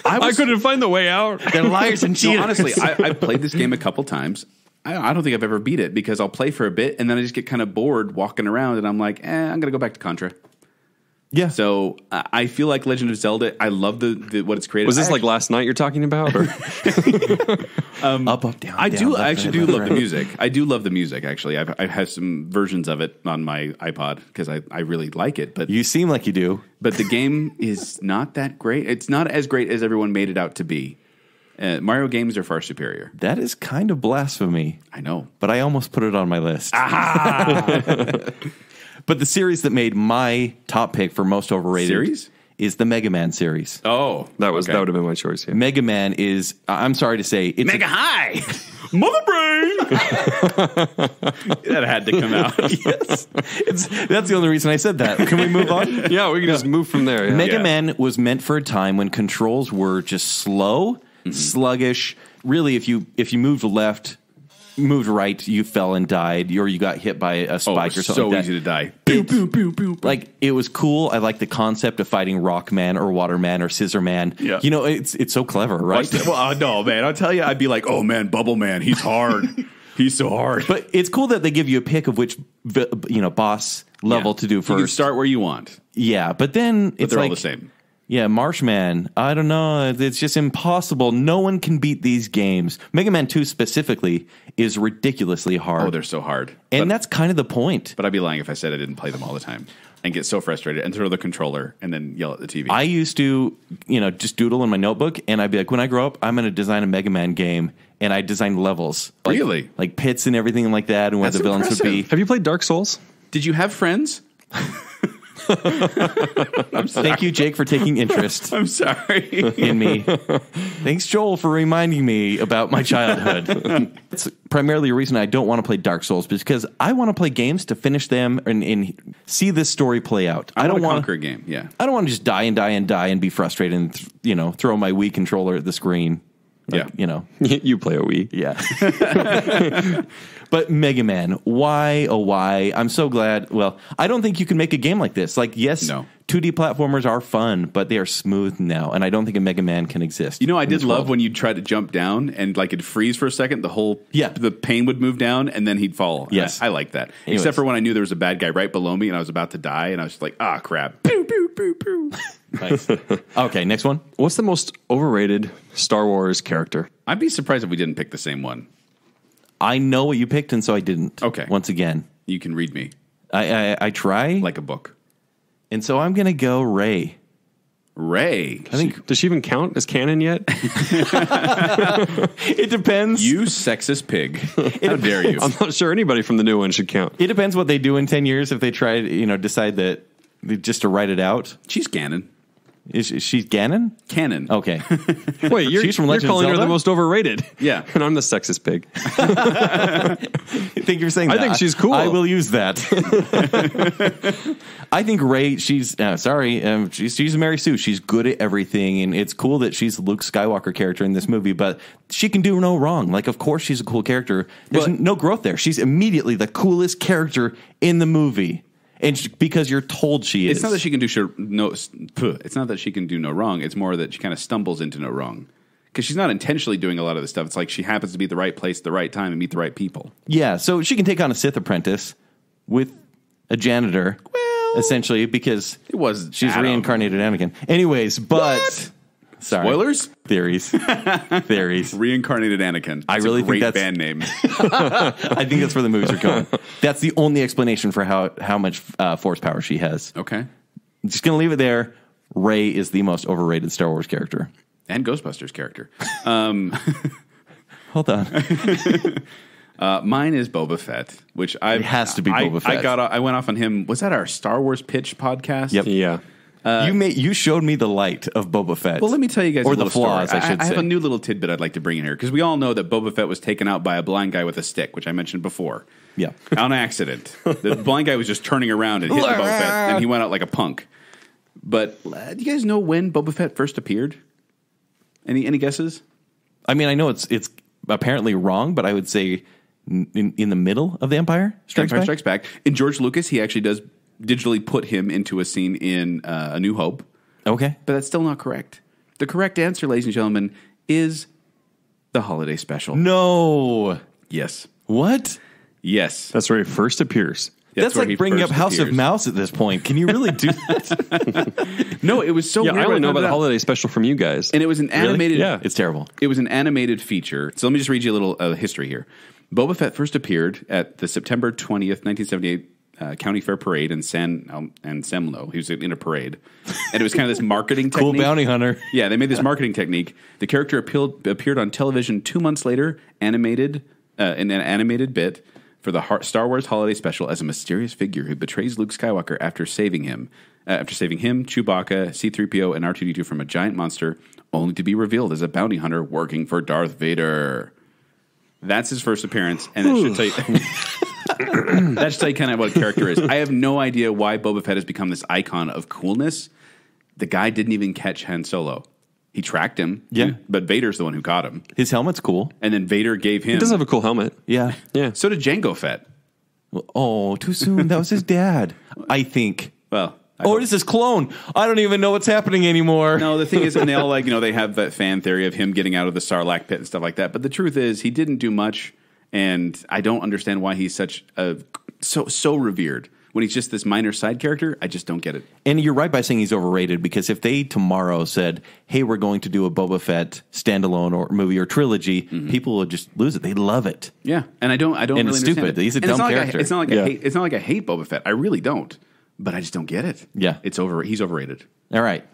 I couldn't find the way out. They're liars and cheaters. No, honestly, I've played this game a couple times. I don't think I've ever beat it because I'll play for a bit and then I just get kind of bored walking around and I'm like, I'm going to go back to Contra. Yeah. So I feel like Legend of Zelda, I love the what it's created. Was this like last night you're talking about? Or? Up, down, I down, left, actually right, love right. the music. I do love the music, actually. I have some versions of it on my iPod because I really like it. But You seem like you do. But the game is not that great. It's not as great as everyone made it out to be. Mario games are far superior. That is kind of blasphemy. I know. But I almost put it on my list. But the series that made my top pick for most overrated Series? is the Mega Man series. Oh, that would have been my choice. Yeah. Mega Man is, I'm sorry to say, it's Mega High! Mother Brain! That had to come out. Yes. That's the only reason I said that. Can we move on? Yeah, we can just move from there. Yeah. Mega Man was meant for a time when controls were just slow, sluggish. Really, if you moved moved right, you fell and died, or you got hit by a spike or something so like that. easy to die. Like, it was cool. I like the concept of fighting Rock Man or Water Man or Scissor Man. Yeah. It's so clever, right? Well, no, man. I'll tell you, I'd be like, oh, man, Bubble Man, he's hard. He's so hard. But it's cool that they give you a pick of which boss level to do first. You can start where you want. Yeah, but then it's they're like all the same. Yeah, Marshman. I don't know. It's just impossible. No one can beat these games. Mega Man 2 specifically is ridiculously hard. Oh, they're so hard. And that's kind of the point. But I'd be lying if I said I didn't play them all the time and get so frustrated and throw the controller and then yell at the TV. I used to, just doodle in my notebook, and I'd be like, when I grow up, I'm going to design a Mega Man game, and I designed levels. Really? Like pits and everything like that, and where the villains would be. Have you played Dark Souls? Did you have friends? Thank you, Jake, for taking interest I'm sorry. in me. Thanks, Joel, for reminding me about my childhood. It's primarily a reason I don't want to play Dark Souls, because I want to play games to finish them and see this story play out. I don't want to conquer a game, yeah. I don't want to just die and be frustrated and throw my Wii controller at the screen. Like, You play a Wii. Yeah. But Mega Man, why, oh why? I'm so glad. Well, I don't think you can make a game like this. Like, yes, 2D platformers are fun, but they are smooth now, and I don't think a Mega Man can exist. I did love when you tried to jump down and like it'd freeze for a second, the pain would move down and then he'd fall. Yes. I like that. Anyways. Except for when I knew there was a bad guy right below me and I was about to die and I was just like, crap. Pew, pew, pew, pew. Nice. Okay, next one. What's the most overrated Star Wars character? I'd be surprised if we didn't pick the same one. I know what you picked, and so I didn't. Okay. Once again. You can read me. I try. Like a book. And so I'm going to go Rey. Rey. I think, does she even count as canon yet? It depends. You sexist pig. How dare you? I'm not sure anybody from the new one should count. It depends what they do in 10 years if they try to, decide that just to write it out. She's canon. Is she Ganon? Canon. Okay. Wait, She's from you're Legend of calling her Zelda? the most overrated. Yeah. And I'm the sexist pig. Thank you for saying I that. think she's cool. I will use that. I think Rey, she's Mary Sue. She's good at everything, and it's cool that she's Luke Skywalker character in this movie, but she can do no wrong. Like, of course she's a cool character. There's no growth there. She's immediately the coolest character in the movie. And because you're told she is. It's not that she can do it's not that she can do no wrong. It's more that she kind of stumbles into no wrong. Because she's not intentionally doing a lot of this stuff. It's like she happens to be at the right place at the right time and meet the right people. Yeah, so she can take on a Sith apprentice with a janitor, essentially, because she's reincarnated Anakin. Anyways, but... What? Sorry. Spoilers? Theories. Reincarnated Anakin. I really think that's a great band name. I think that's where the movies are going. That's the only explanation for how much force power she has. Okay. I'm just going to leave it there. Rey is the most overrated Star Wars character. And Ghostbusters character. Hold on. Mine is Boba Fett, which It has to be Boba Fett. I went off on him. Was that our Star Wars pitch podcast? Yep. Yeah. You showed me the light of Boba Fett. Well, let me tell you guys or a the little flaws, story. I should I say. have a new little tidbit I'd like to bring in here because we all know that Boba Fett was taken out by a blind guy with a stick, which I mentioned before. Yeah. On accident. The blind guy was just turning around and hitting Boba Fett, and he went out like a punk. But do you guys know when Boba Fett first appeared? Any guesses? I mean, I know it's apparently wrong, but I would say in the middle of The Empire Strikes Back. In George Lucas, he actually does digitally put him into a scene in A New Hope. Okay. But that's still not correct. The correct answer, ladies and gentlemen, is the holiday special. No. Yes. What? Yes. That's where he first appears. That's where he like bringing up first House of appears. Mouse at this point. Can you really do that? No, it was so Yeah, weird. I only when know about found the it out. holiday special from you guys. And it was an animated. Yeah. It's terrible. It was an animated feature. So let me just read you a little history here. Boba Fett first appeared at the September 20th, 1978 County Fair Parade in Semlo. He was in a parade. And it was kind of this marketing Cool technique. bounty hunter. Yeah, they made this marketing technique. The character appeared on television 2 months later, animated in an animated bit for the Star Wars Holiday Special as a mysterious figure who betrays Luke Skywalker after saving him, Chewbacca, C-3PO, and R2-D2 from a giant monster, only to be revealed as a bounty hunter working for Darth Vader. That's his first appearance, and that should tell you... That should tell you kind of what a character is. I have no idea why Boba Fett has become this icon of coolness. The guy didn't even catch Han Solo. He tracked him, but Vader's the one who caught him. His helmet's cool. And then Vader gave him... He does have a cool helmet. Yeah. Yeah. So did Jango Fett. Oh, too soon. That was his dad, I think. Well... It is his clone. I don't even know what's happening anymore. No, the thing is, and they all they have that fan theory of him getting out of the Sarlacc pit and stuff like that. But the truth is, he didn't do much, and I don't understand why he's so revered when he's just this minor side character. I just don't get it. And you're right by saying he's overrated, because if they tomorrow said, "Hey, we're going to do a Boba Fett standalone or movie or trilogy," people would just lose it. They love it. Yeah, and I don't. And really it's understand stupid. it. He's a And dumb character. It's not like I hate Boba Fett. I really don't. But I just don't get it. Yeah. He's overrated. All right.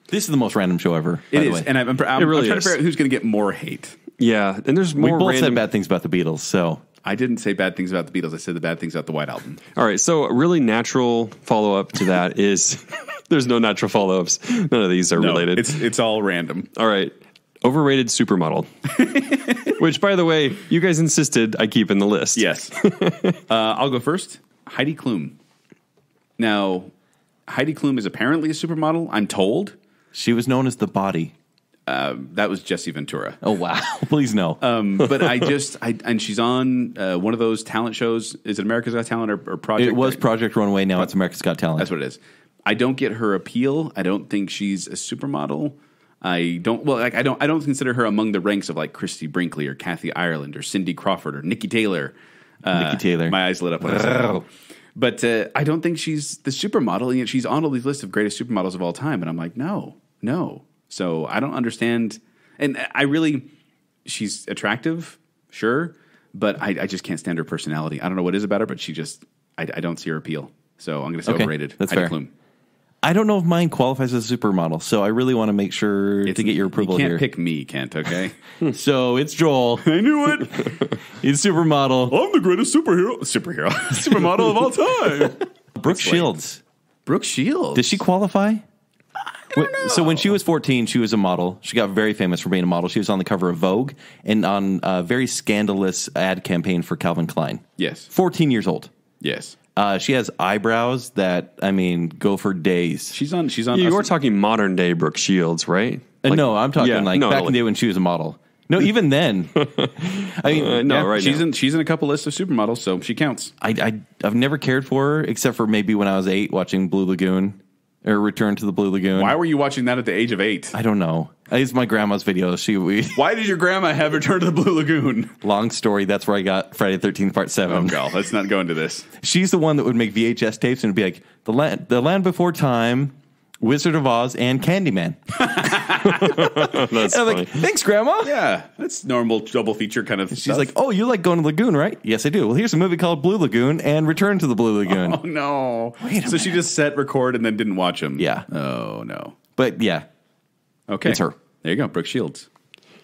This is the most random show ever. It by the is, way. and I'm trying to figure out who's going to get more hate. Yeah. And there's We more both random... said bad things about the Beatles, so I didn't say bad things about the Beatles. I said the bad things about the White Album. All right. So a really natural follow-up to that is... There's no natural follow-ups. None of these are related. It's all random. All right. Overrated supermodel. Which, by the way, you guys insisted I keep in the list. Yes. I'll go first. Heidi Klum. Now, Heidi Klum is apparently a supermodel, I'm told. she was known as the Body. That was Jesse Ventura. Oh, wow. Please no. But and she's on one of those talent shows. Is it America's Got Talent or Project? It was Project Runway. Now it's America's Got Talent. That's what it is. I don't get her appeal. I don't think she's a supermodel. I don't consider her among the ranks of like Christy Brinkley or Kathy Ireland or Cindy Crawford or Nikki Taylor. Nikki Taylor. My eyes lit up when I said that. But I don't think she's the supermodel, and yet she's on all these lists of greatest supermodels of all time. And I'm like, no. So I don't understand. And she's attractive, sure, but I just can't stand her personality. I don't know what is about her, but I don't see her appeal. So I'm going to say overrated. That's Heidi fair. Klum. I don't know if mine qualifies as a supermodel, so I really want to make sure to get your approval You can't here. pick me, Kent, okay? So it's Joel. I knew it. He's supermodel. I'm the greatest supermodel of all time. Brooke Shields. Brooke Shields. Does she qualify? So when she was 14, she was a model. She got very famous for being a model. She was on the cover of Vogue and on a very scandalous ad campaign for Calvin Klein. Yes. 14 years old. Yes. She has eyebrows that, I mean, go for days. She's on. You're talking modern day Brooke Shields, right? No, I'm talking back in the day when she was a model. No, even then. I mean, right. She's in a couple lists of supermodels, so she counts. I've never cared for her except for maybe when I was 8 watching Blue Lagoon or Return to the Blue Lagoon. Why were you watching that at the age of 8? I don't know. It's my grandma's video. Why did your grandma have Return to the Blue Lagoon? Long story. That's where I got Friday the 13th Part 7. Oh, God. Let's not go into this. She's the one that would make VHS tapes and it'd be like, The Land Before Time, Wizard of Oz, and Candyman. That's and I'm funny. like, thanks, Grandma. Yeah, that's normal double feature kind of She's stuff. like, oh, you like going to the Lagoon, right? Yes, I do. Well, here's a movie called Blue Lagoon and Return to the Blue Lagoon. Oh, no. Wait a so she just set record and then didn't watch them. Yeah. Oh, no. But yeah, Okay. it's her. There you go, Brooke Shields.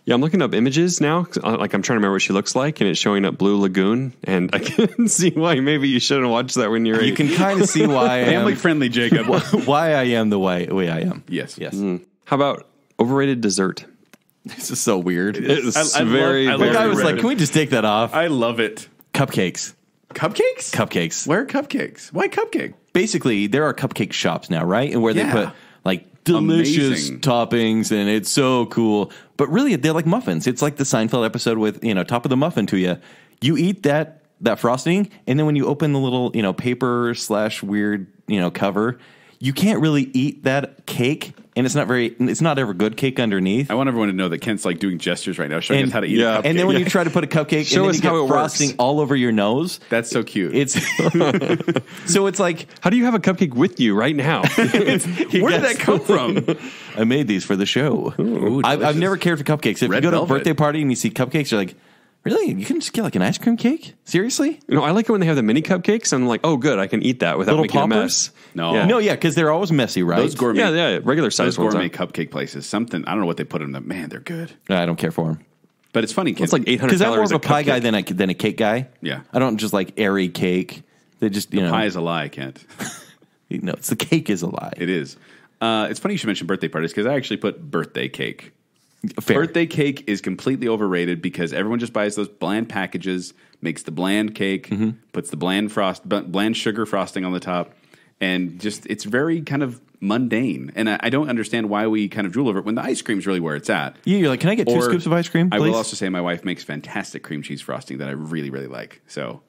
Yeah, I'm looking up images now. Like, I'm trying to remember what she looks like, and it's showing up Blue Lagoon, and I can see why maybe you shouldn't watch that when you're 8. You can kind of see why I Family am, friendly, Jacob. why I am the way I am. Yes. Yes. How about overrated dessert? This is so weird. It's I love Like, I was Reddit. like, can we just take that off? I love it. Cupcakes. Cupcakes? Cupcakes. Where are cupcakes? Why cupcake? Basically, there are cupcake shops now, right? And where they Yeah. put like delicious Amazing. toppings, and it's so cool. But really, they're like muffins. It's like the Seinfeld episode with, top of the muffin to you. You eat that frosting, and then when you open the little, paper / weird, cover, you can't really eat that cake, and it's not ever good cake underneath. I want everyone to know that Kent's like doing gestures right now, showing us how to eat a cupcake. And then when you try to put a cupcake, Show and us then you how get it frosting works. all over your nose. That's so cute. It's so it's like, How do you have a cupcake with you right now? Where did that come from? I made these for the show. I've delicious. never cared for cupcakes. If Red you go to a velvet. birthday party and you see cupcakes, you're like, really? You can just get like an ice cream cake? Seriously? I like it when they have the mini cupcakes. I'm like, oh, good, I can eat that without Little making a poppers? mess. No. Yeah. No, yeah, because they're always messy, right? Those gourmet, Yeah, regular size those ones gourmet are. cupcake places. Something I don't know what they put in them. Man, they're good. I don't care for them. But it's funny. Kent. It's like 800 Because I'm more calories of a pie guy cupcake. than a cake guy. Yeah. I don't just like airy cake. They just, pie is a lie, Kent. no, it's the cake is a lie. It is. It's funny you should mention birthday parties because I actually put birthday cake. Fair. Birthday cake is completely overrated because everyone just buys those bland packages, makes the bland cake, puts the bland sugar frosting on the top, and just it's very kind of mundane. And I don't understand why we kind of drool over it when the ice cream's really where it's at. Yeah, you're like, can I get 2 scoops of ice cream, please? I will also say my wife makes fantastic cream cheese frosting that I really, really like. So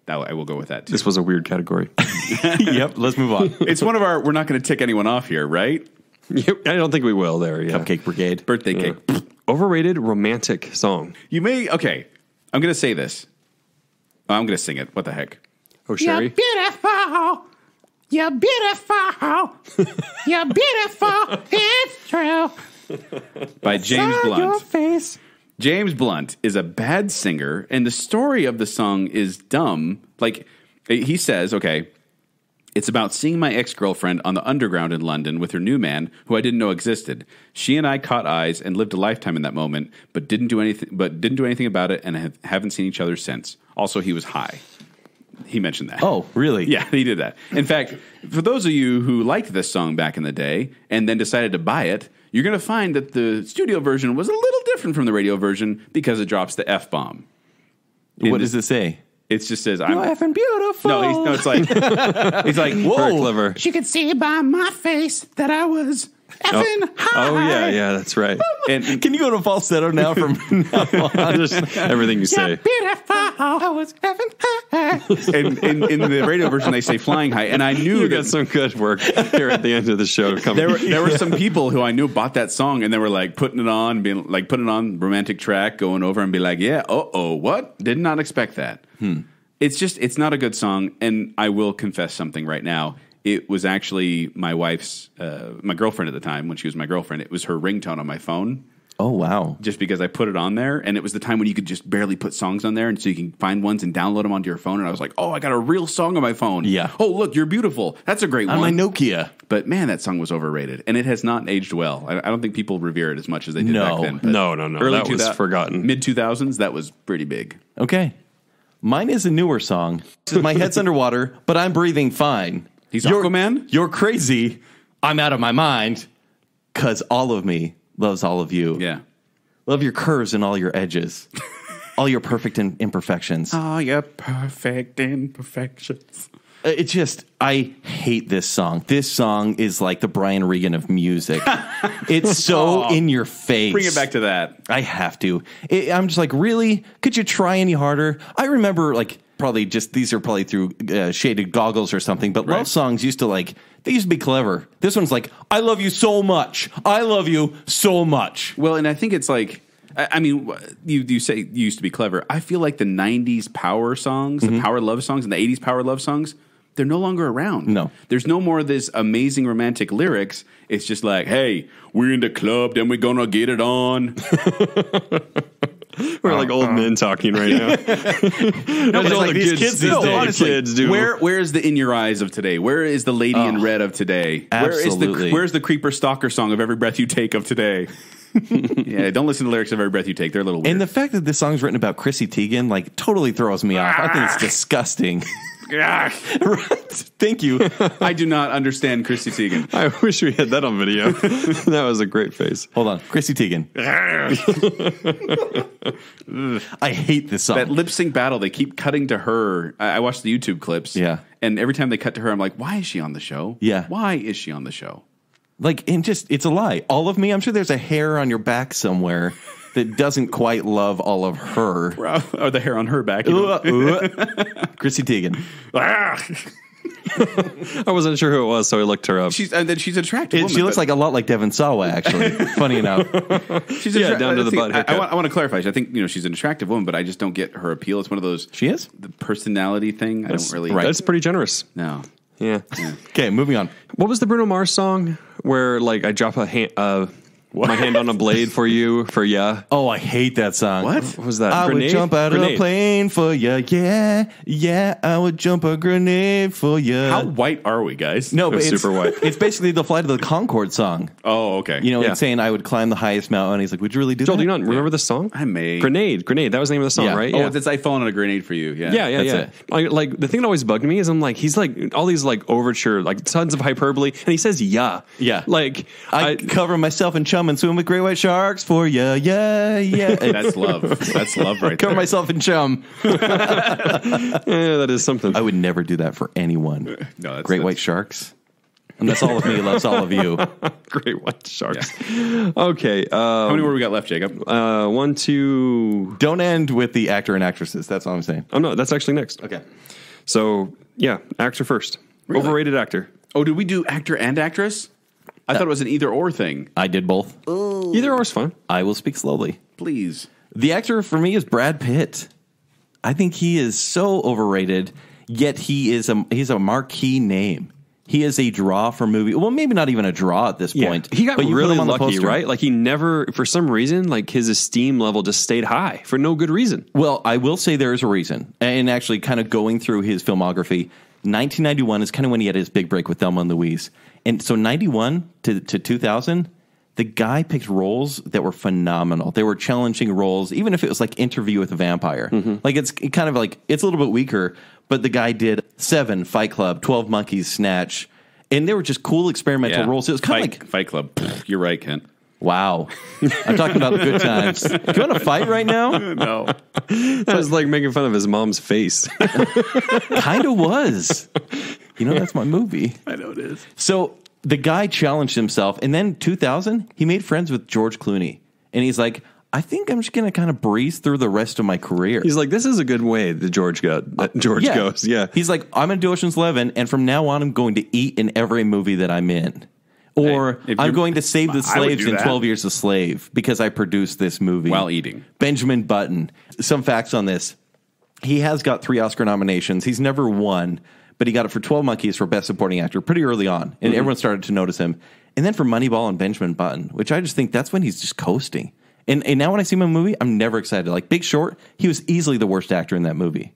I will go with that too. This was a weird category. Yep, let's move on. It's one of our. We're not going to tick anyone off here, right? I don't think we will there. Yeah. Cupcake Brigade. Birthday cake. Overrated romantic song. You may. Okay, I'm going to say this. I'm going to sing it. What the heck? Oh, Sherry. beautiful. You're beautiful. You're beautiful. It's true. By James Saw your Blunt. face. James Blunt is a bad singer, and the story of the song is dumb. Like, he says, okay, it's about seeing my ex-girlfriend on the underground in London with her new man, who I didn't know existed. She and I caught eyes and lived a lifetime in that moment, but didn't do anything about it, and haven't seen each other since. Also, he was high. He mentioned that. Oh, really? Yeah, he did that. In fact, for those of you who liked this song back in the day and then decided to buy it, you're going to find that the studio version was a little different from the radio version because it drops the F-bomb. What does it say? It just says, You're effing beautiful. No, it's like, he's like, Very whoa. clever. She could see by my face that I was effing high. Oh, yeah, that's right. And Can you go to falsetto now from now on? Just everything you You're say. beautiful. I was effing high. and in the radio version, they say flying high. And I knew You that got some good work here at the end of the show coming. there were some people who I knew bought that song and they were like putting it on romantic track, going over and be like, yeah, what? Did not expect that. It's not a good song. And I will confess something right now. It was actually my wife's, my girlfriend at the time, when she was my girlfriend, it was her ringtone on my phone. Oh, wow. Just because I put it on there, and it was the time when you could just barely put songs on there, and so you can find ones and download them onto your phone, and I was like, oh, I got a real song on my phone. Yeah. Oh, look, You're Beautiful. That's a great On one. my Nokia. But man, that song was overrated, and it has not aged well. I don't think people revere it as much as they did No. back then. but No. early That was forgotten. Mid-2000s, that was pretty big. Okay. Mine is a newer song. My head's underwater, but I'm breathing fine. He's Aquaman? You're crazy. I'm out of my mind. 'Cause all of me loves all of you. Yeah. Love your curves and all your edges. All your perfect imperfections. Oh, your perfect imperfections. It's just, I hate this song. This song is like the Brian Regan of music. It's so in your face. Bring it back to that. I have to. I'm just like, really? Could you try any harder? I remember, like, probably just, these are probably through shaded goggles or something, but love songs used to, like, they used to be clever. This one's like, I love you so much. I love you so much. Well, and I think it's like, I mean, you say you used to be clever. I feel like the 90s power songs, the power love songs, and the 80s power love songs, they're no longer around. No. There's no more of this amazing romantic lyrics. It's just like, hey, we're in the club, then we're gonna get it on. We're like old men talking right now. No, but it's like these kids these days. Honestly, kids do. Where is the In Your Eyes of today? Where is the Lady in Red of today? Absolutely. Where's the Creeper Stalker song of Every Breath You Take of today? Yeah, don't listen to the lyrics of Every Breath You Take. They're a little weird. And the fact that this song's written about Chrissy Teigen, like, totally throws me off. I think it's disgusting. Right. Thank you. I do not understand Chrissy Teigen. I wish we had that on video. That was a great face. Hold on. Chrissy Teigen. I hate this song. That lip sync battle, they keep cutting to her. I watched the YouTube clips. Yeah. And every time they cut to her, I'm like, why is she on the show? Yeah. Why is she on the show? Like, and just, it's a lie. All of me, I'm sure there's a hair on your back somewhere that doesn't quite love all of her. Or the hair on her back. Chrissy Teigen. I wasn't sure who it was, so I looked her up. She's an attractive woman. She looks like a lot like Devon Sawa, actually. Funny enough. She's down to the butt haircut. I want to clarify. I think she's an attractive woman, but I just don't get her appeal. It's one of those. She is? The personality thing. I don't really. right. That's pretty generous. No. Yeah. Okay, moving on. What was the Bruno Mars song where, like, I drop my hand on a blade for you for ya? Oh, I hate that song. What was that? I would jump out of a plane for ya. Yeah, I would jump a grenade for ya. How white are we, guys? No, but was it's super white. It's basically the Flight of the Conchord song. Oh, okay. It's saying I would climb the highest mountain. He's like, would you really do Joel, that? do you not remember the song? I may. Grenade. That was the name of the song, Yeah. right? Oh, that's I fallen on a grenade for you. Yeah. Yeah. Like the thing that always bugged me is I'm like, he's like all these like overture, like tons of hyperbole, and he says yeah. Like I cover myself in chum and swim with great white sharks for ya. Yeah. That's love. That's love right Cover there. myself in chum. yeah, that is something. I would never do that for anyone. No, that's Great white sharks. And that's all of me loves all of you. Great white sharks. Okay. How many more we got left, Jacob? 1, 2. Don't end with the actor and actresses. That's all I'm saying. Oh no, that's actually next. Okay. So yeah, actor first. Really? Overrated actor. Oh, did we do actor and actress? I thought it was an either or thing. I did both. Either or is fine. I will speak slowly. Please. The actor for me is Brad Pitt. I think he is so overrated, yet he's a marquee name. He is a draw for movie. Well, maybe not even a draw at this point. He got but you put really him on the lucky, poster. right? Like he never, for some reason, like his esteem level just stayed high for no good reason. Well, I will say there is a reason. And actually kind of going through his filmography, 1991 is kind of when he had his big break with Thelma and Louise. And so 91 to 2000, the guy picked roles that were phenomenal. They were challenging roles, even if it was like Interview with a Vampire. Like it's kind of like, it's a little bit weaker, but the guy did 7, Fight Club, 12 Monkeys, Snatch. And they were just cool experimental roles. It was kind of like Fight Club. You're right, Kent. wow. I'm talking about the good times. Do you want to fight right now? No. I was like making fun of his mom's face. Kind of was. That's my movie. I know it is. So the guy challenged himself, and then 2000, he made friends with George Clooney. And he's like, I think I'm just going to kind of breeze through the rest of my career. He's like, this is a good way that George goes. Yeah. He's like, I'm going to do Ocean's 11, and from now on, I'm going to eat in every movie that I'm in. Or Hey, I'm going to save the I would slaves do in that. 12 Years a Slave because I produced this movie. While eating. Benjamin Button. Some facts on this. He has got 3 Oscar nominations. He's never won, but he got it for 12 Monkeys for Best Supporting Actor pretty early on, and everyone started to notice him. And then for Moneyball and Benjamin Button, which I just think that's when he's just coasting. And now when I see him in a movie, I'm never excited. Like Big Short, he was easily the worst actor in that movie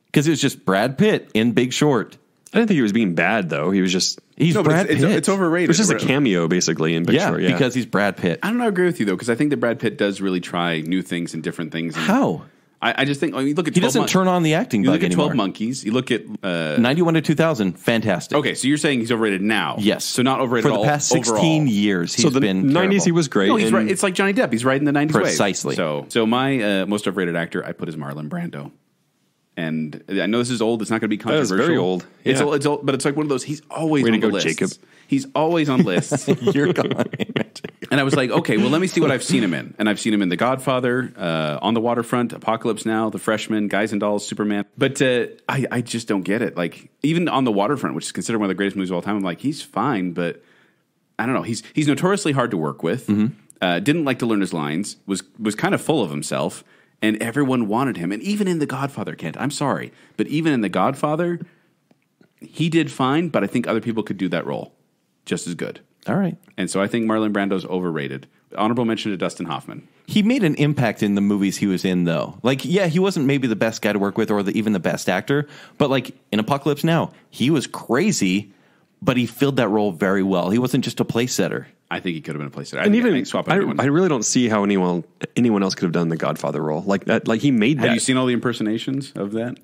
because it was just Brad Pitt in Big Short. I didn't think he was being bad, though. He was just... He's Brad Pitt. It's overrated. It was just a cameo, basically, in Big Short. Yeah, because he's Brad Pitt. I don't agree with you, though, because I think that Brad Pitt does really try new things and different things. And, How? I just think you look at He doesn't turn on the acting You bug look at 12 anymore. Monkeys. You look at 91 to 2000, fantastic. Okay, so you're saying he's overrated now? Yes. So not overrated for at all the past 16 overall. years. He's So the been 90s, terrible. he was great. No, he's and right. It's like Johnny Depp. He's right in the 90s Precisely. wave. So my most overrated actor, I put as Marlon Brando. And I know this is old. It's not going to be That is controversial. very old. It's Yeah. old, but it's like one of those. He's always Way to on the go, lists. Jacob. He's always on lists. You're gone. And I was like, okay, well, let me see what I've seen him in. And I've seen him in The Godfather, On the Waterfront, Apocalypse Now, The Freshman, Guys and Dolls, Superman. But I just don't get it. Like, even On the Waterfront, which is considered one of the greatest movies of all time, I'm like, he's fine, but I don't know. He's notoriously hard to work with. Didn't like to learn his lines. Was kind of full of himself. And everyone wanted him. And even in The Godfather, Kent, I'm sorry, but even in The Godfather, he did fine, but I think other people could do that role just as good. All right. And so I think Marlon Brando's overrated. Honorable mention to Dustin Hoffman. He made an impact in the movies he was in, though. Like, yeah, he wasn't maybe the best guy to work with or even the best actor, but like in Apocalypse Now, he was crazy, but he filled that role very well. He wasn't just a place setter. I think he could have been a place. And even swap I anyone. really don't see how anyone else could have done the Godfather role like that. Like he made that. Have you seen all the impersonations of that?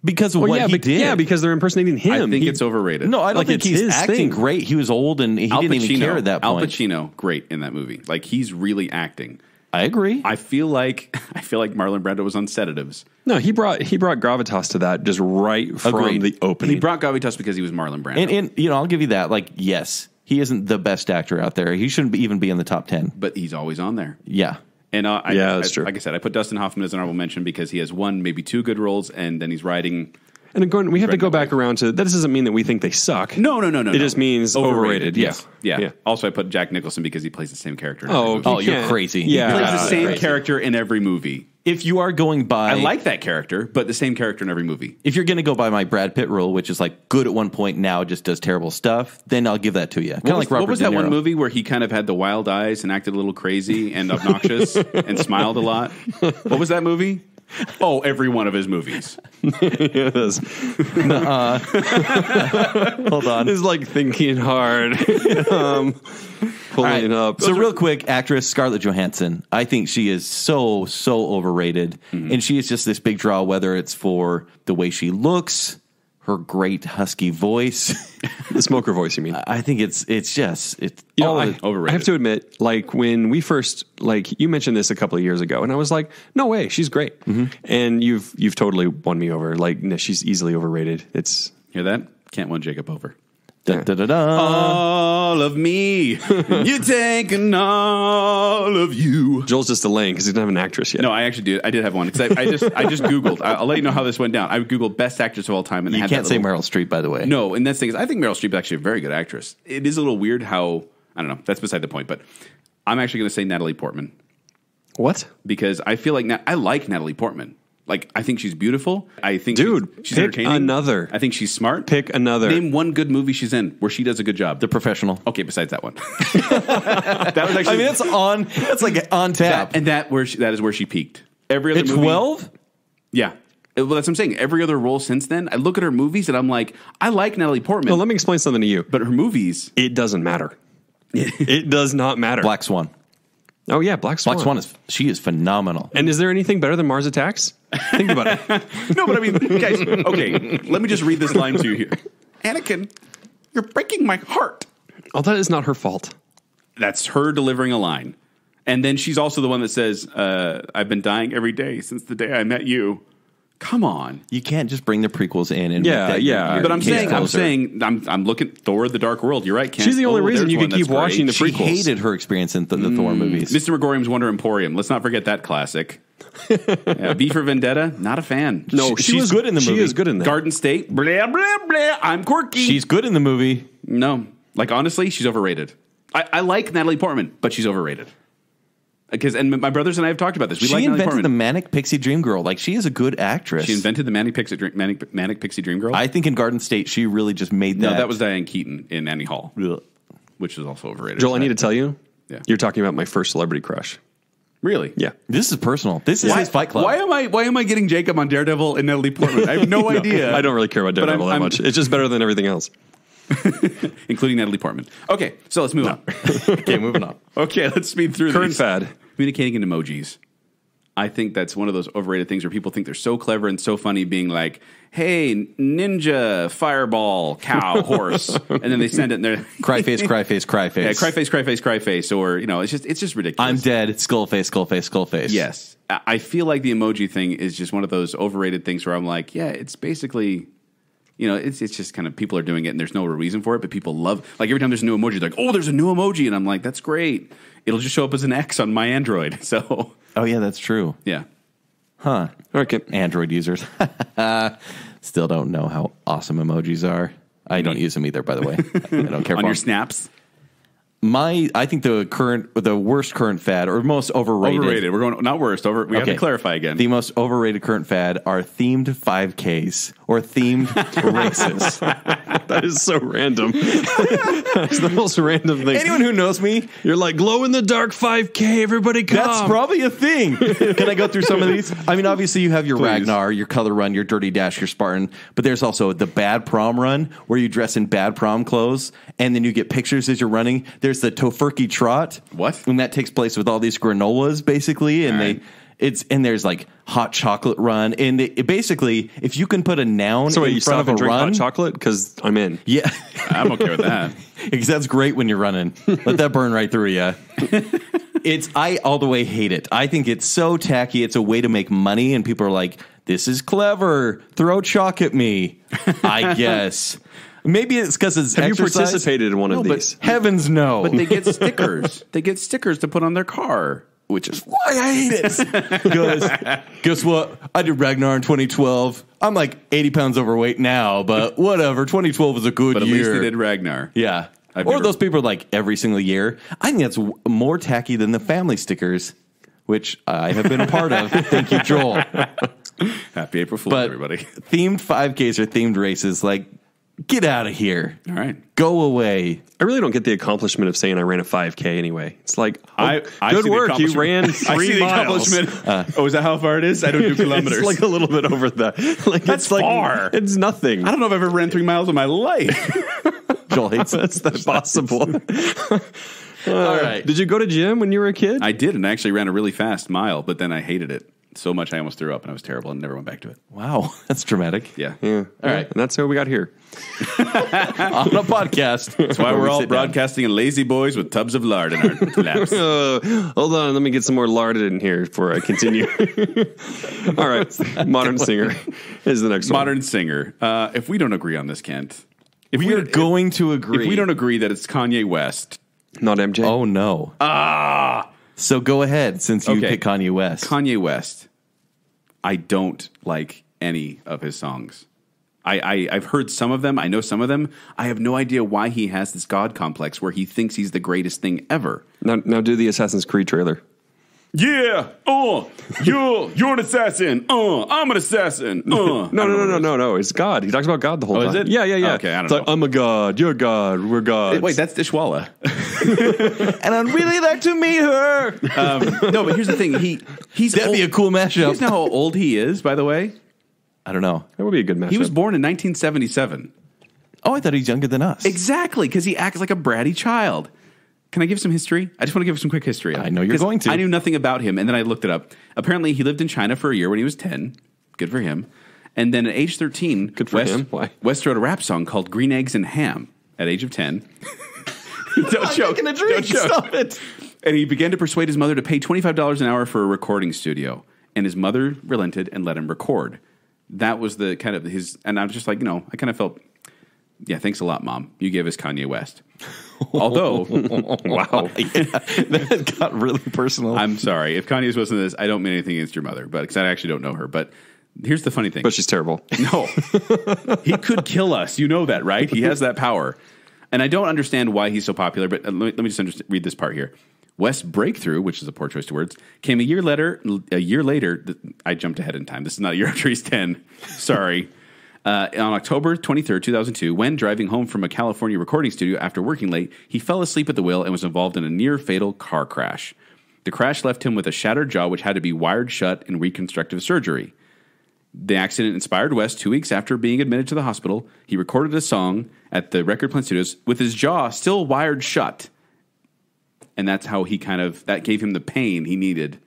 Because of what he did. Yeah, because they're impersonating him. I think it's overrated. No, I don't Like, think it's he's his acting thing. great. He was old and he didn't even care at that point. Al Pacino, great in that movie. Like he's really acting. I agree. I feel like Marlon Brando was on sedatives. No, he brought gravitas to that just right from Agreed. the opening. He brought gravitas because he was Marlon Brando. and you know, I'll give you that. Like, yes, he isn't the best actor out there. He shouldn't even be in the top 10. but he's always on there. Yeah. And Yeah, that's true. Like I said, I put Dustin Hoffman as an honorable mention because he has one, maybe two good roles, and then he's riding. And Gordon, we have to Right go that back way. around to that. Doesn't mean that we think they suck. No. It just means overrated. Yes. Yeah. Yeah. Also, I put Jack Nicholson because he plays the same character. In every movie. Oh, you're can't- crazy. Yeah, He plays the same crazy. character in every movie. If you are going by, I like that character, but the same character in every movie. if you're going to go by my Brad Pitt rule, which is like good at one point, now just does terrible stuff, then I'll give that to you. Kind of like Robert What was De that one Niro. movie where he kind of had the wild eyes and acted a little crazy and obnoxious and smiled a lot? What was that movie? Oh, every one of his movies. Yes. Hold on. It's like thinking hard, pulling Right. up. So real quick, actress Scarlett Johansson. I think she is so overrated, and she is just this big draw. Whether it's for the way she looks, her great husky voice, the smoker voice, you mean? I think it's You know, all I overrated. have to admit, like when we first, like you mentioned this a couple of years ago, and I was like, no way, she's great. And you've totally won me over. Like, no, she's easily overrated. It's Hear that? Can't win Jacob over. da, da, da, da. All of me, you taking all of you. Joel's just delaying because he doesn't have an actress yet. No, I actually did. I did have one because I just Googled. I'll let you know how this went down. I Googled best actress of all time, and they You had can't that say little- Meryl Streep, by the way. No, and that's the thing is, I think Meryl Streep is actually a very good actress. It is a little weird how I don't know. That's beside the point. But I'm actually going to say Natalie Portman What? because I feel like I like Natalie Portman. Like I think she's beautiful. I think Dude, she's pick entertaining. another. I think she's smart. Pick another. Name one good movie she's in where she does a good job. The Professional. Okay, besides that one. That was actually I mean, that's like on tap. that is where she peaked. Every other At movie, 12? yeah. Well, that's what I'm saying. Every other role since then, I look at her movies and I'm like, I like Natalie Portman, Well, let me explain something to you. but her movies, It doesn't matter. It does not matter. Black Swan. Oh yeah, Black Swan. Black Swan she is phenomenal. And is there anything better than Mars Attacks? Think about it. no, but I mean, guys, okay, let me just read this line to you here. Anakin, you're breaking my heart. Oh, that is not her fault. That's her delivering a line. And then she's also the one that says, I've been dying every day since the day I met you. Come on. You can't just bring the prequels in and Yeah, make that yeah. your But I'm case closer. saying, I'm looking Thor: The Dark World. You're right, Ken. She's the only reason there's you one can keep that's great. watching the She prequels. hated her experience in the Thor movies. Mr. Megorium's Wonder Emporium. Let's not forget that classic. B for Vendetta. Not a fan. No, she's good in the movie. She is good in that. Garden State. Blah blah blah. I'm quirky. She's good in the movie. no. Like honestly, she's overrated. I like Natalie Portman, but she's overrated. And my brothers and I have talked about this. We She like Natalie invented Portman. the Manic Pixie Dream Girl. Like, she is a good actress. She invented the Manic Pixie Dream Girl. I think in Garden State, she really just made that. No, that was Diane Keaton in Annie Hall, Ugh. which was also overrated. Joel, I need to tell you, Yeah. you're talking about my first celebrity crush. Really? Yeah. This is personal. This is his Fight Club. Why am I getting Jacob on Daredevil and Natalie Portman? I have no idea. I don't really care about Daredevil that I'm- much. It's just better than everything else. Including Natalie Portman. Okay, so let's move on. Okay, moving on. Okay, let's speed through Current these. fad. Communicating in emojis. I think that's one of those overrated things where people think they're so clever and so funny, being like, "Hey, ninja, fireball, cow, horse," and then they send it and they're Cry face, cry face, cry face. yeah, cry face, cry face, cry face, or it's just ridiculous. I'm dead. Skull face, skull face, skull face. Yes, I feel like the emoji thing is just one of those overrated things where I'm like, yeah, it's basically. It's just kind of people are doing it and there's no reason for it, but people love, like every time there's a new emoji, they're like, oh, there's a new emoji. And I'm like, that's great. It'll just show up as an X on my Android. So, oh yeah, that's true. Yeah. Huh. Okay. Android users still don't know how awesome emojis are. I don't use them either, by the way. I don't care On for your them. snaps? I think the worst current fad or most overrated. Overrated. We're going, not worst, we have to clarify again. The most overrated current fad are themed 5Ks or themed races. That is so random. That's the most random thing. Anyone who knows me, You're like, glow in the dark 5K, everybody come. that's probably a thing. Can I go through some of these? I mean, obviously you have your Please. Ragnar, your Color Run, your Dirty Dash, your Spartan, but there's also the Bad Prom Run where you dress in bad prom clothes and then you get pictures as you're running. There's the Tofurkey Trot. What? And that takes place with all these granolas, basically, and All right. and there's like hot chocolate run, and it basically, if you can put a noun So wait, in you front stop of and a drink run, hot chocolate? Because I'm in. yeah, I'm okay with that. because that's great when you're running. Let that burn right through you. I all the way hate it. I think it's so tacky. It's a way to make money, and people are like, "This is clever. Throw chalk at me." I guess maybe it's because it's Have exercise. you participated in one of but these? heavens no. But they get stickers. They get stickers to put on their car. Which is why I hate it. Guess what? I did Ragnar in 2012. I'm like 80 pounds overweight now, but whatever. 2012 was a good But at year. least they did Ragnar. Yeah. I've Or never- those people are like every single year. I think that's more tacky than the family stickers, which I have been a part of. Thank you, Joel. Happy April Fool's, But everybody. themed 5Ks or themed races, like, get out of here. All right. Go away. I really don't get the accomplishment of saying I ran a 5K anyway. It's like, I good see the work. You accomplishment. ran I see 3 the miles. accomplishment. Oh, is that how far it is? I don't do kilometers. It's like a little bit over that. Like That's it's like far. It's nothing. I don't know if I've ever ran 3 miles in my life. Joel hates it. That's possible. All right. Did you go to gym when you were a kid? I did, and I actually ran a really fast mile, but then I hated it so much I almost threw up, and I was terrible and never went back to it. Wow. That's dramatic. Yeah. Yeah. All right. And that's how we got here. On a podcast. That's why we're all sit down. broadcasting in lazy boys with tubs of lard in our laps. Hold on. Let me get some more lard in here before I continue. All right. Modern Singer is the next one. Modern singer. If we don't agree on this, Kent. If We are going to agree. If we don't agree that it's Kanye West. Not MJ. Oh, no. So go ahead, since you Okay. pick Kanye West. Kanye West, I don't like any of his songs. I've heard some of them. I know some of them. I have no idea why he has this God complex where he thinks he's the greatest thing ever. Now do the Assassin's Creed trailer. Yeah, you're an assassin. I'm an assassin. No. It's God. He talks about God the whole time. is it? Yeah. Okay, I don't It's like, know. I'm a God. You're God. We're gods. Wait, that's Dishwalla. And I'd really like to meet her. No, but here's the thing. He's That'd old. be a cool You mashup. guys know how old he is, by the way? I don't know. That would be a good matchup. He was born in 1977. Oh, I thought he's younger than us. Exactly, because he acts like a bratty child. Can I give some history? I just want to give some quick history. I know you're 'Cause going to. I knew nothing about him, and then I looked it up. Apparently, he lived in China for a year when he was 10. Good for him. And then at age 13, Good for him. Why? West wrote a rap song called Green Eggs and Ham at age of 10. Don't choke. making a drink. Don't choke. Stop it. And he began to persuade his mother to pay $25 an hour for a recording studio. And his mother relented and let him record. That was the kind of his, and I was just like, I kind of felt, yeah, thanks a lot, Mom. You gave us Kanye West. Although, Wow. That got really personal. I'm sorry. If Kanye's listening to this, I don't mean anything against your mother, but because I actually don't know her. But here's the funny thing. But she's terrible. No. He could kill us. You know that, right? He has that power. And I don't understand why he's so popular, but let me just read this part here. West's breakthrough, which is a poor choice of words, came a year later. I jumped ahead in time. This is not a year after he's 10. Sorry. On October 23rd, 2002, when driving home from a California recording studio after working late, he fell asleep at the wheel and was involved in a near-fatal car crash. The crash left him with a shattered jaw, which had to be wired shut in reconstructive surgery. The accident inspired West 2 weeks after being admitted to the hospital. He recorded a song at the Record Plant Studios with his jaw still wired shut. And that's how that gave him the pain he needed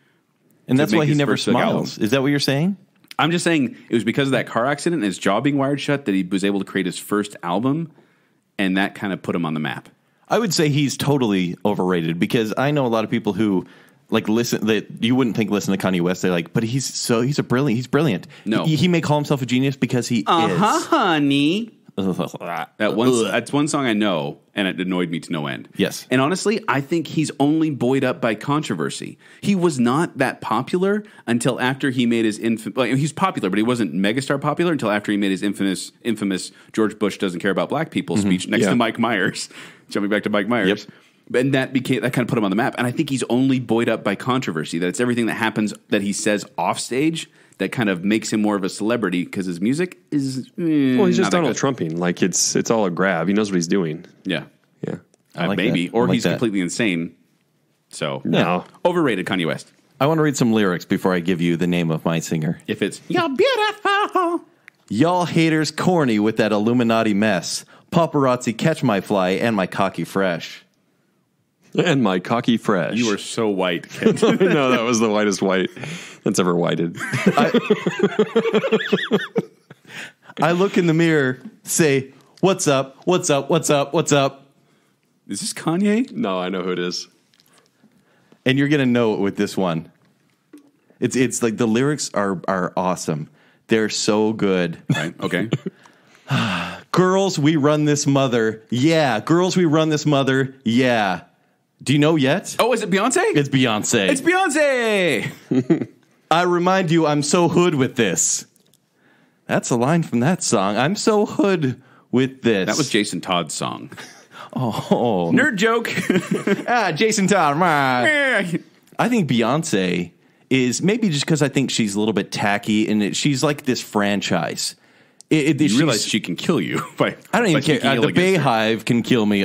And that's make why he his never first big album. smiles. Is that what you're saying? I'm just saying it was because of that car accident and his jaw being wired shut that he was able to create his first album, and that kind of put him on the map. I would say he's totally overrated because I know a lot of people who like listen that you wouldn't think listen to Kanye West. They're like, but he's brilliant. No, he may call himself a genius because he is. Honey. That's one song I know, and it annoyed me to no end. Yes. And honestly, I think he's only buoyed up by controversy. He was not that popular until after he made his he's popular, but he wasn't megastar popular until after he made his infamous George Bush doesn't care about black people speech next to Mike Myers. Jumping back to Mike Myers. Yep. And that kind of put him on the map. And I think he's only buoyed up by controversy. That it's everything that happens that he says off stage that kind of makes him more of a celebrity because his music is. Well, he's just Donald Trumping. Like it's all a grab. He knows what he's doing. Yeah, yeah. Maybe, or he's completely insane. So no, overrated Kanye West. I want to read some lyrics before I give you the name of my singer. If it's you're beautiful, y'all haters corny with that Illuminati mess. Paparazzi catch my fly and my cocky fresh. And my cocky fresh. You are so white, Kent. No, that was the whitest white that's ever whited. I look in the mirror, say, what's up, what's up, what's up, what's up? Is this Kanye? No, I know who it is. And you're going to know it with this one. It's like the lyrics are awesome. They're so good. Right, okay. Girls, we run this mother. Yeah. Girls, we run this mother. Yeah. Do you know yet? Oh, is it Beyonce? It's Beyonce. It's Beyonce. I remind you, I'm so hood with this. That's a line from that song. I'm so hood with this. That was Jason Todd's song. Oh. Nerd joke. Jason Todd. I think Beyonce is maybe just because I think she's a little bit tacky and she's like this franchise. You realize she can kill you. I don't even care. The Bayhive can kill me,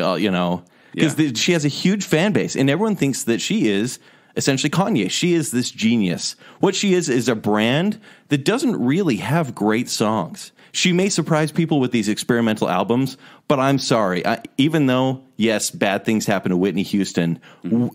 because she has a huge fan base, and everyone thinks that she is essentially Kanye. She is this genius. What she is a brand that doesn't really have great songs. She may surprise people with these experimental albums, but I'm sorry. Even though, yes, bad things happen to Whitney Houston,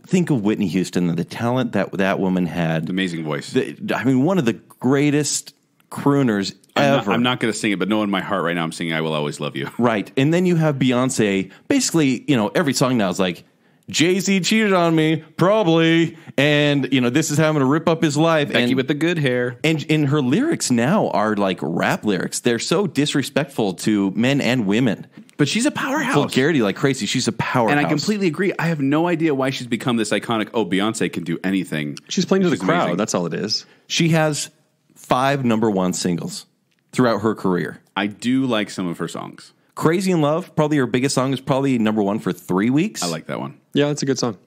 think of Whitney Houston and the talent that woman had. Amazing voice. One of the greatest crooners ever. I'm not going to sing it, but no, in my heart right now I'm singing I Will Always Love You. Right. And then you have Beyonce. Basically, every song now is like, Jay-Z cheated on me, probably, and, this is how I'm going to rip up his life. Becky with the good hair. And her lyrics now are like rap lyrics. They're so disrespectful to men and women. But she's a powerhouse. Vulgarity like crazy. She's a powerhouse. And I completely agree. I have no idea why she's become this iconic, Beyonce can do anything. She's playing to the crowd. Amazing. That's all it is. She has 5 number 1 singles throughout her career. I do like some of her songs. Crazy in Love, probably her biggest song, is probably number 1 for 3 weeks. I like that one. Yeah, that's a good song.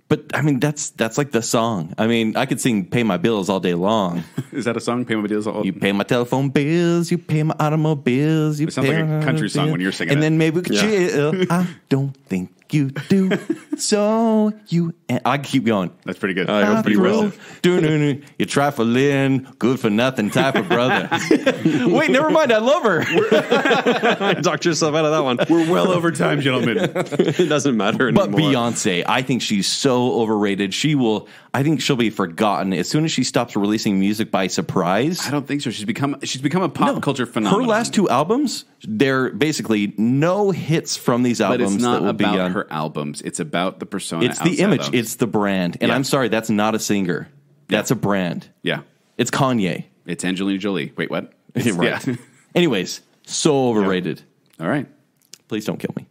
But, that's like the song. I could sing Pay My Bills all day long. Is that a song? Pay My Bills all day long? You pay my telephone bills, you pay my automobiles. It sounds like a country song when you're singing and it. then maybe we could chill. I don't think you do. So you... And I can keep going. That's pretty good. That was pretty well. You trifling, good for nothing type of brother. Wait, never mind. I love her. Talked yourself out of that one. We're well over time, gentlemen. It doesn't matter anymore. But Beyonce, I think she's so overrated. I think she'll be forgotten as soon as she stops releasing music by surprise. I don't think so. She's become a pop culture phenomenon. Her last 2 albums, they're basically no hits from these albums. But it's not that will about be on her albums. It's about the persona. It's the image. Those. It's the brand. And I'm sorry, that's not a singer. That's a brand. Yeah. It's Kanye. It's Angelina Jolie. Wait, what? Right. Yeah. Anyways, so overrated. Yeah. All right. Please don't kill me.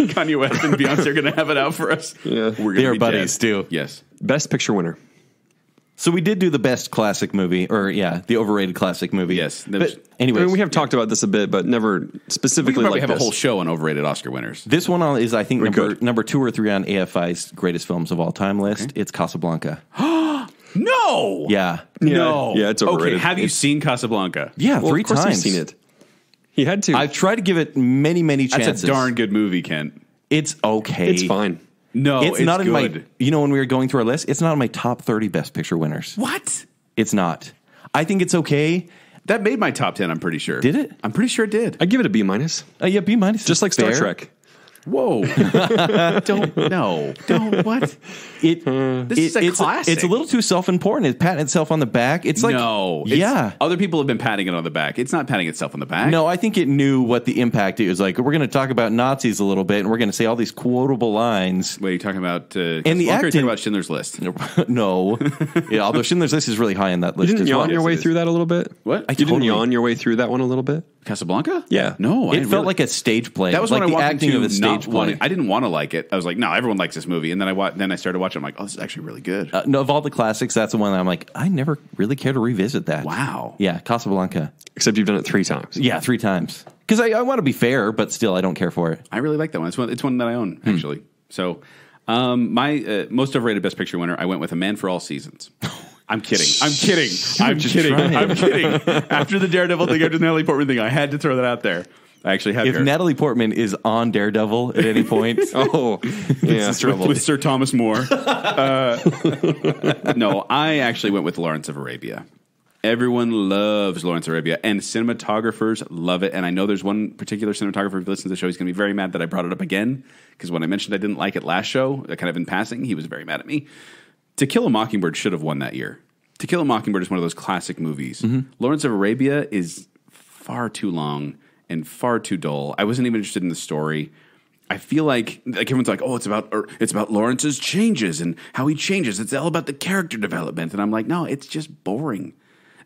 Kanye West and Beyonce are going to have it out for us. Yeah. They are buddies, too. Yes. Best picture winner. So we did do the best classic movie, the overrated classic movie. Yes. But anyways. We have talked about this a bit, but never specifically we could probably like have a whole show on overrated Oscar winners. This one is, I think, number 2 or 3 on AFI's greatest films of all time list. Okay. It's Casablanca. No! Yeah. No. Yeah, it's overrated. Okay, have you seen Casablanca? Yeah, 3 times. I've seen it. He had to. I've tried to give it many, many chances. That's a darn good movie, Kent. It's okay. It's fine. No, it's not good. In my. When we were going through our list, it's not in my top 30 best picture winners. What? It's not. I think it's okay. That made my top 10. I'm pretty sure. Did it? I'm pretty sure it did. I give it a B-. Yeah, B-. Just like Star Trek. Whoa! Don't what? This is a classic. It's a little too self-important. It's patting itself on the back. It's like other people have been patting it on the back. It's not patting itself on the back. No, I think it knew what the impact is. Like, we're going to talk about Nazis a little bit, and we're going to say all these quotable lines. Wait, are you talking about? And the acting, are you talking about Schindler's List? No, yeah. Although Schindler's List is really high on that list. You didn't as well. yawn your way through that a little bit. What? You didn't yawn your way through that one a little bit. Casablanca? Yeah. No, it felt like a stage play. That was like when I the walked acting into of a stage play. I didn't want to like it. I was like, no, everyone likes this movie. And then I started watching. I'm like, oh, this is actually really good. No, of all the classics, that's the one that I'm like, I never really care to revisit that. Wow. Yeah, Casablanca. Except you've done it 3 times. Yeah, 3 times. Because I want to be fair, but still, I don't care for it. I really like that one. It's one that I own, actually. So, my most overrated Best Picture winner, I went with A Man for All Seasons. I'm kidding. I'm kidding. After the Daredevil thing, after the Natalie Portman thing, I had to throw that out there. I actually have. If her. Natalie Portman is on Daredevil at any point, with Sir Thomas More. No, I actually went with Lawrence of Arabia. Everyone loves Lawrence of Arabia, and cinematographers love it. And I know there's one particular cinematographer who listens to the show. He's going to be very mad that I brought it up again, because when I mentioned I didn't like it last show, kind of in passing, he was very mad at me. To Kill a Mockingbird should have won that year. To Kill a Mockingbird is one of those classic movies. Mm-hmm. Lawrence of Arabia is far too long and far too dull. I wasn't even interested in the story. I feel like everyone's like, oh, it's about Lawrence's changes and how he changes. It's all about the character development. And I'm like, no, it's just boring.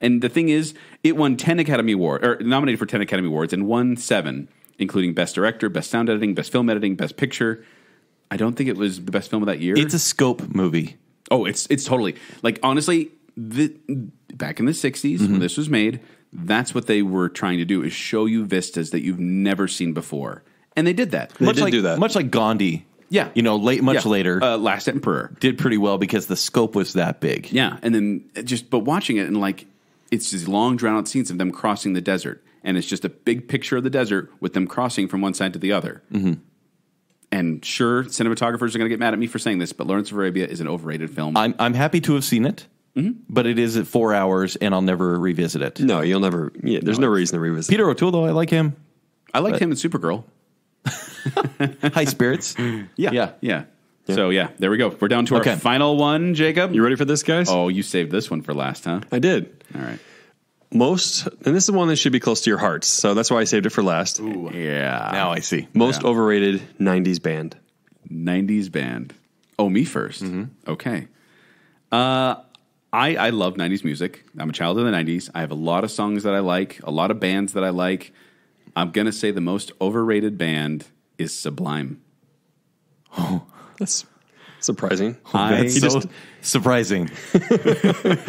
And the thing is, it won 10 Academy Awards, or nominated for 10 Academy Awards, and won 7, including Best Director, Best Sound Editing, Best Film Editing, Best Picture. I don't think it was the best film of that year. It's a scope movie. Oh, it's totally, like, honestly, back in the 60s, when this was made, that's what they were trying to do, is show you vistas that you've never seen before. And they did that. They did do that. Much like Gandhi. Yeah. You know, later. Last Emperor. Did pretty well because the scope was that big. Yeah. And then but watching it and like, it's these long drawn out scenes of them crossing the desert. And it's just a big picture of the desert with them crossing from one side to the other. Mm-hmm. And sure, cinematographers are going to get mad at me for saying this, but Lawrence of Arabia is an overrated film. I'm happy to have seen it, but it is at 4 hours, and I'll never revisit it. No, you'll never. Yeah, there's no reason to revisit. Peter O'Toole, though, I like him. I liked him in Supergirl. High spirits. Yeah. So, yeah, there we go. We're down to our final one, Jacob. You ready for this, guys? Oh, you saved this one for last, huh? I did. All right. And this is one that should be close to your hearts, so that's why I saved it for last. Ooh. Yeah. Now I see. Most overrated 90s band. 90s band. Oh, me first. Mm-hmm. Okay. I love 90s music. I'm a child of the 90s. I have a lot of songs that I like, a lot of bands that I like. I'm going to say the most overrated band is Sublime. Oh, that's surprising. Surprising.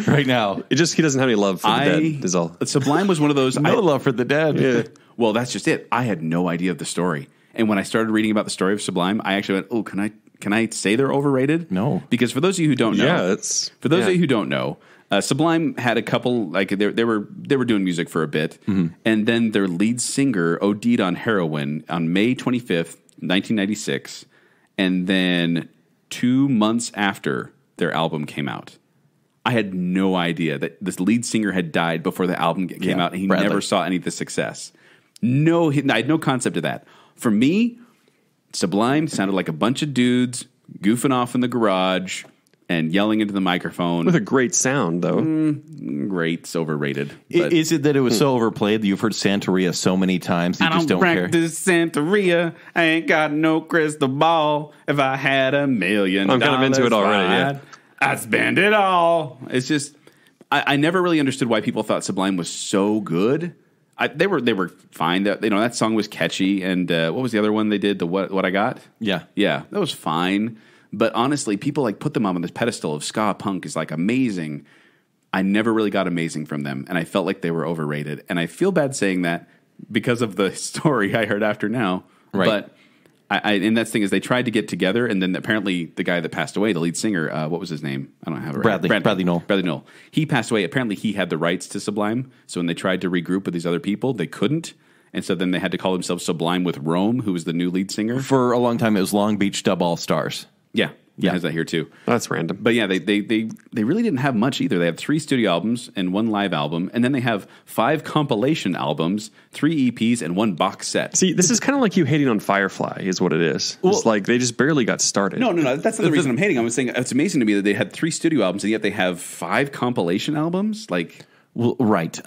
Right now. He doesn't have any love for the dead, is all. Sublime was one of those... No love for the dead. Yeah. Well, that's just it. I had no idea of the story. And when I started reading about the story of Sublime, I actually went, oh, can I say they're overrated? No. Because for those of you who don't know... of you who don't know, Sublime had a couple... Like, they were doing music for a bit. Mm-hmm. And then their lead singer OD'd on heroin on May 25th, 1996. And then 2 months after their album came out. I had no idea that this lead singer had died before the album came out, and he never saw any of the success. I had no concept of that. For me, Sublime sounded like a bunch of dudes goofing off in the garage and yelling into the microphone. With a great sound, though. Great. It's overrated. Is it that it was so overplayed that you've heard Santeria so many times that you just don't care? I don't practice Santeria. I ain't got no crystal ball. If I had $1 million, I'm kind of into it already, I'd spend it all. It's just, I never really understood why people thought Sublime was so good. They were fine. That song was catchy. And what was the other one they did? The What I Got? Yeah, that was fine. But honestly, people like put them on this pedestal of ska punk is like amazing. I never really got amazing from them, and I felt like they were overrated. And I feel bad saying that because of the story I heard after now. Right. But and that thing is they tried to get together, and then apparently the guy that passed away, the lead singer, what was his name? I don't have it right. Bradley Noel. Bradley Noel. He passed away. Apparently he had the rights to Sublime, so when they tried to regroup with these other people, they couldn't. And so then they had to call themselves Sublime with Rome, who was the new lead singer. For a long time, it was Long Beach Dub All Stars. Yeah. It has that here too. That's random. But yeah, they really didn't have much either. They have 3 studio albums and 1 live album, and then they have 5 compilation albums, 3 EPs, and 1 box set. See, this is kind of like you hating on Firefly, is what it is. It's like they just barely got started. No, that's not the reason I'm hating. I'm saying it's amazing to me that they had 3 studio albums, and yet they have 5 compilation albums. Like, well, right.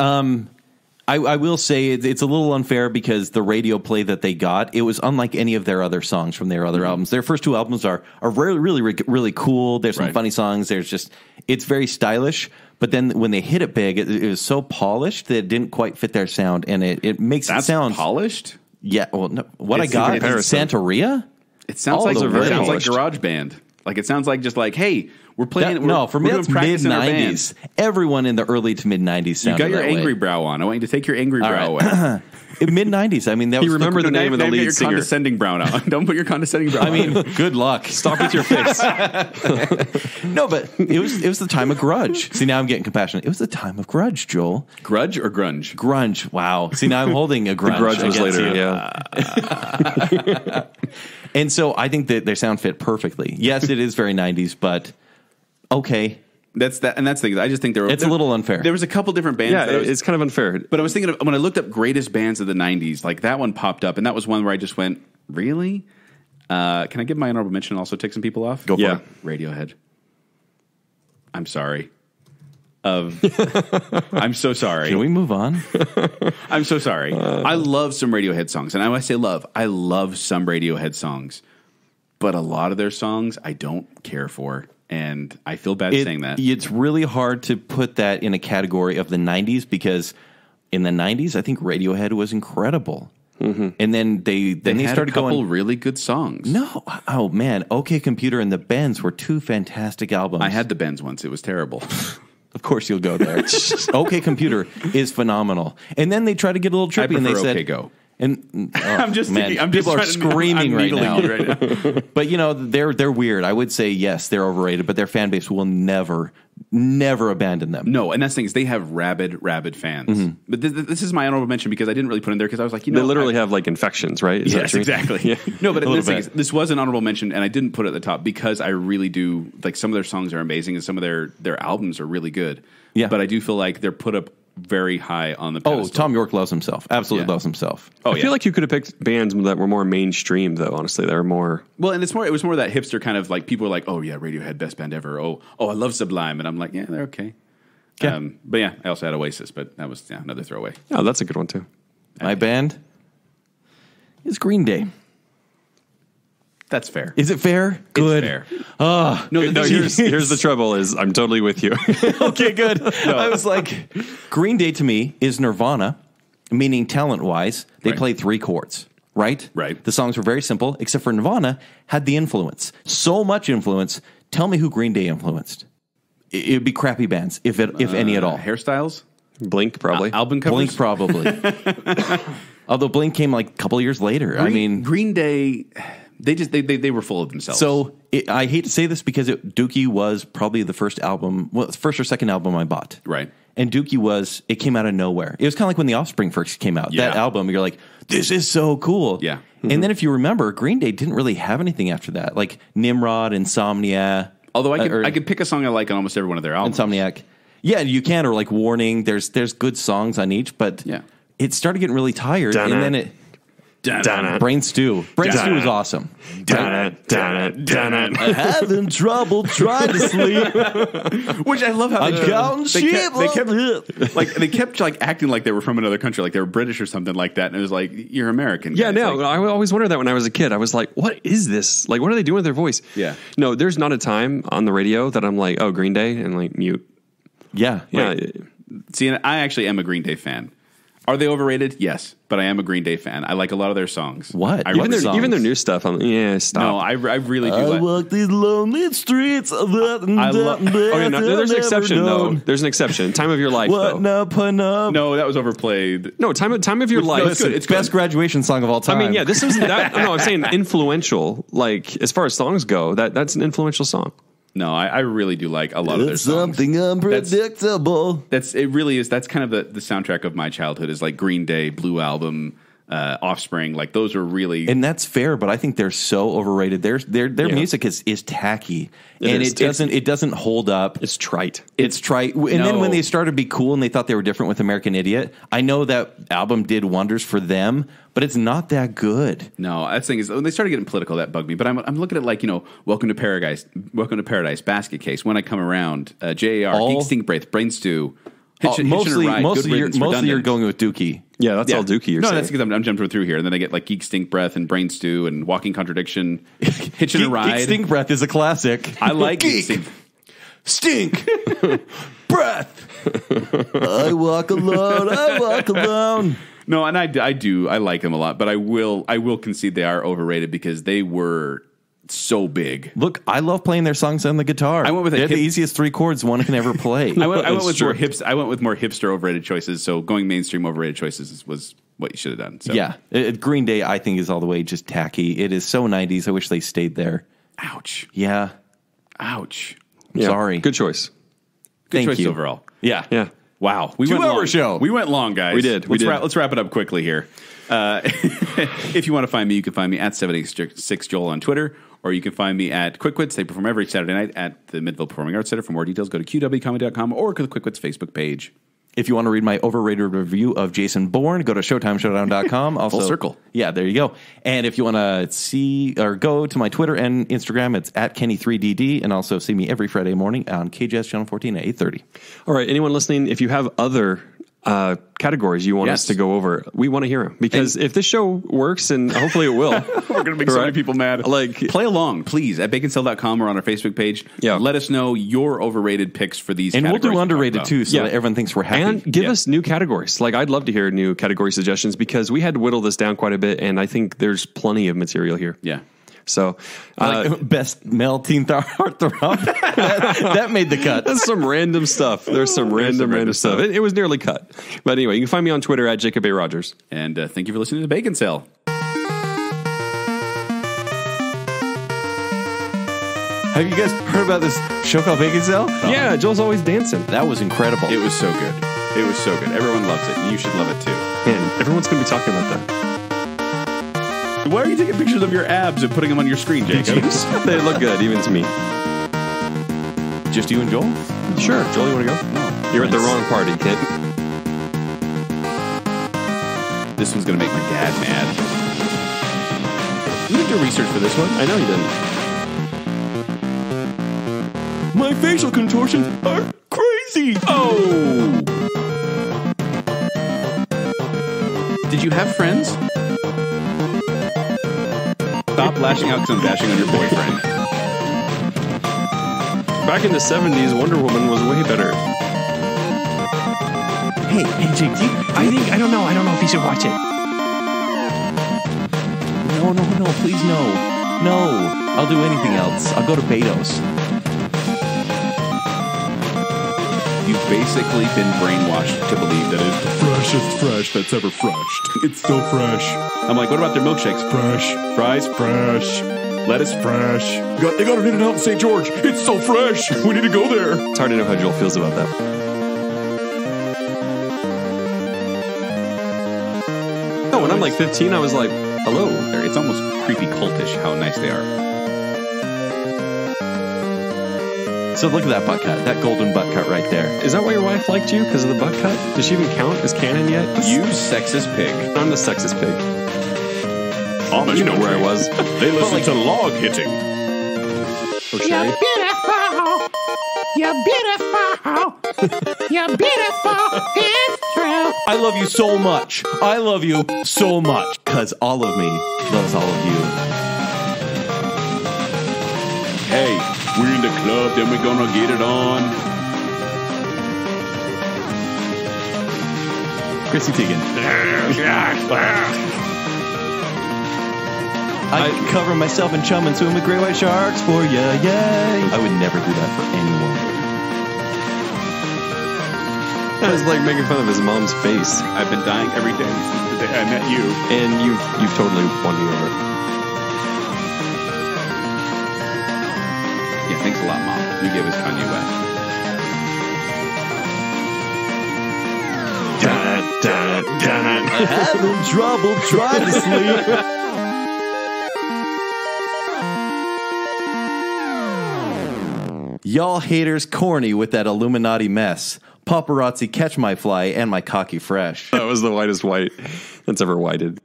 I will say it's a little unfair because the radio play that they got, it was unlike any of their other songs from their other albums. Their first 2 albums are really cool. There's some funny songs. It's very stylish. But then when they hit it big, it was so polished that it didn't quite fit their sound, and it makes it sound polished. Yeah. Well, no, what I got is Santeria. It sounds like Garage Band. Like it sounds like just like, hey, we're playing. For me, it's mid '90s. Everyone in the early to mid '90s sounded You got your that angry way. brow on. I want you to take your angry brow away. In mid '90s, I mean, that was remember the name of the lead your singer. Condescending brow on. Don't put your condescending brow on. I mean, good luck. Stop with your face. No, but it was the time of grudge. See, now I'm getting compassionate. It was the time of grudge, Joel. Grudge or grunge? Grunge. Wow. See, now I'm holding a grudge. The grudge was against later. you. Yeah. And so I think that their sound fit perfectly. Yes, it is very 90s, but okay. That's the thing. I just think it's a little unfair. There was a couple different bands. Yeah, it's kind of unfair. But I was thinking of when I looked up greatest bands of the '90s, like that one popped up, and that was one where I just went, really? Can I give my honorable mention and also take some people off? Go for it. Radiohead. I'm sorry. I'm so sorry. Can we move on? I'm so sorry. I love some Radiohead songs, and when I say love, I love some Radiohead songs, but a lot of their songs I don't care for. And I feel bad saying that. It's really hard to put that in a category of the 90s because in the 90s, I think Radiohead was incredible. Mm-hmm. And then they had started a couple going really good songs. No. Oh, man. OK Computer and the Bends were 2 fantastic albums. I had the Bends once. It was terrible. Of course you'll go there. OK Computer is phenomenal. And then they tried to get a little trippy and they said, OK Go. And I'm just thinking, people are screaming right now. Right But you know, they're weird. I would say yes, they're overrated, but their fan base will never abandon them. No, and that's the thing is they have rabid fans. Mm-hmm. But this is my honorable mention because I didn't really put in there because I was like, they literally have like infections, right? Yes, exactly. Yeah. No, but this was an honorable mention, and I didn't put it at the top because I really do like some of their songs are amazing and some of their albums are really good. Yeah, but I do feel like they're put up very high on the pedestal. Oh, Tom York loves himself. Absolutely loves himself. I feel like you could have picked bands that were more mainstream, though. Honestly, they were more and it was more that hipster kind of like people were like, oh yeah, Radiohead, best band ever. Oh, I love Sublime, and I'm like, yeah, they're okay. Yeah. But yeah, I also had Oasis, but that was another throwaway. Oh, that's a good one too. My band is Green Day. That's fair. Is it fair? Good. It's fair. No, here's the trouble is I'm totally with you. Okay, good. No. I was like, Green Day to me is Nirvana, meaning talent-wise, they play 3 chords, right? Right. The songs were very simple, except for Nirvana had the influence. So much influence. Tell me who Green Day influenced. It would be crappy bands, if any at all. Hairstyles? Blink, probably. Album covers? Blink, probably. Although Blink came like a couple years later. Green Day... They were full of themselves. So I hate to say this because Dookie was probably the first or second album I bought. Right. And Dookie it came out of nowhere. It was kind of like when The Offspring first came out. Yeah. That album, you're like, this is so cool. Yeah. Mm-hmm. And then if you remember, Green Day didn't really have anything after that. Like Nimrod, Insomnia. Although I could pick a song I like on almost every one of their albums. Insomniac. Yeah, you can. Or like Warning. There's good songs on each. But it started getting really tired. And then it... Brain Stew. Brain Stew is awesome. I'm having trouble trying to sleep. Which I love how they kept acting like they were from another country, like they were British or something like that. And it was like, you're American. Yeah, no, I always wondered that when I was a kid. I was like, what is this? Like, what are they doing with their voice? Yeah. No, there's not a time on the radio that I'm like, oh, Green Day, and like mute. Yeah. See, and I actually am a Green Day fan. Are they overrated? Yes, but I am a Green Day fan. I like a lot of their songs. What? Even their new stuff. Stop. No, I really do. I walk these lonely streets. There's an exception, though. There's an exception. Time of Your Life, though. No, that was overplayed. No, Time of Your Life. No, it's good. It's best graduation song of all time. I mean, yeah, this is that. No, I'm saying influential. Like, as far as songs go, that's an influential song. No, I really do like a lot of their songs. Something unpredictable. It really is. That's kind of the soundtrack of my childhood is like Green Day, Blue Album, Offspring. Like those are really, and that's fair. But I think they're so overrated. Their music is tacky, it doesn't hold up. It's trite. It's trite. And then when they started to be cool and they thought they were different with American Idiot, I know that album did wonders for them, but it's not that good. No, that's the thing is when they started getting political, that bugged me. But I'm looking at like, Welcome to Paradise, Basket Case, When I Come Around, JAR, Geek Stink Breath, Brain Stew. Mostly you're going with Dookie. Yeah, that's all Dookie. That's because I'm jumping through here, and then I get like Geek Stink Breath and Brain Stew and Walking Contradiction, Hitching a Ride. Geek Stink Breath is a classic. I like Geek Stink Breath. I walk alone. No, and I like them a lot, but I will concede they are overrated because they were so big. Look, I love playing their songs on the guitar. I went with the easiest 3 chords one can ever play. I went with more hipster overrated choices. So going mainstream overrated choices was what you should have done. So. Yeah, Green Day I think is all the way just tacky. It is so 90s. I wish they stayed there. Ouch. Yeah. Ouch. Yeah. Sorry. Good choice. Good Thank choice you. overall. Yeah. Wow. 2-hour show. We went long, guys. We did. Let's wrap it up quickly here. If you want to find me, you can find me at 786 Joel on Twitter, or you can find me at Quick Wits. They perform every Saturday night at the Midville Performing Arts Center. For more details, go to qwcomedy.com or to the Quick Wits Facebook page. If you want to read my overrated review of Jason Bourne, go to ShowtimeShowdown.com. Also, Full circle. Yeah, there you go. And if you want to see or go to my Twitter and Instagram, it's at Kenny3DD, and also see me every Friday morning on KJS Channel 14 at 8:30. All right, anyone listening, if you have other categories you want us to go over, we want to hear them, because if this show works, and hopefully it will, we're going to make so many people mad. Like, play along, please, at baconsale.com or on our Facebook page. Yeah. Let us know your overrated picks for these and categories. We'll do underrated too, so that everyone thinks we're happy. And give us new categories. Like, I'd love to hear new category suggestions, because we had to whittle this down quite a bit, and I think there's plenty of material here. Yeah. So, best male teen heartthrob. that made the cut. That's some random stuff. There's some random stuff. It was nearly cut. But anyway, you can find me on Twitter at Jacob A. Rogers. And thank you for listening to Bacon Sale. Have you guys heard about this show called Baconsale? Yeah, Joel's always dancing. That was incredible. It was so good. It was so good. Everyone loves it, and you should love it too. And everyone's going to be talking about that. Why are you taking pictures of your abs and putting them on your screen, Jacob? They look good, even to me. Just you and Joel? Sure. Joel, you want to go? No. You're at the wrong party, kid. This one's going to make my dad mad. You didn't do research for this one. I know you didn't. My facial contortions are crazy. Oh! Did you have friends? Stop lashing out because I'm bashing on your boyfriend. Back in the 70s, Wonder Woman was way better. Hey, Jake, I don't know if you should watch it. No, please, no. No, I'll do anything else. I'll go to Beto's. You've basically been brainwashed to believe that it's the freshest fresh that's ever freshed. It's so fresh. I'm like, what about their milkshakes? Fresh. Fries? Fresh. Lettuce? Fresh. They got it in and out in St. George. It's so fresh. We need to go there. It's hard to know how Joel feels about that. No, when I'm like 15, I was like, hello. It's almost creepy cultish how nice they are. So look at that butt cut, that golden butt cut right there. Is that why your wife liked you? Because of the butt cut? Does she even count as canon yet? You sexist pig. I'm the sexist pig. Amish You know where I was. They listen to log hitting. You're beautiful. You're beautiful. You're beautiful. It's true. I love you so much. I love you so much. Because all of me loves all of you. Hey, we're in the club, then we're gonna get it on. Chrissy Teigen. I cover myself in chum and swim with great white sharks for ya, yay. I would never do that for anyone. I was like making fun of his mom's face. I've been dying every day since the day I met you. And you've totally won me over. Yeah, thanks a lot, Mom. You gave us Kanye West. Dun, dun, dun, dun. Having trouble trying to sleep. Y'all haters corny with that Illuminati mess. Paparazzi catch my fly and my cocky fresh. That was the whitest white that's ever whited.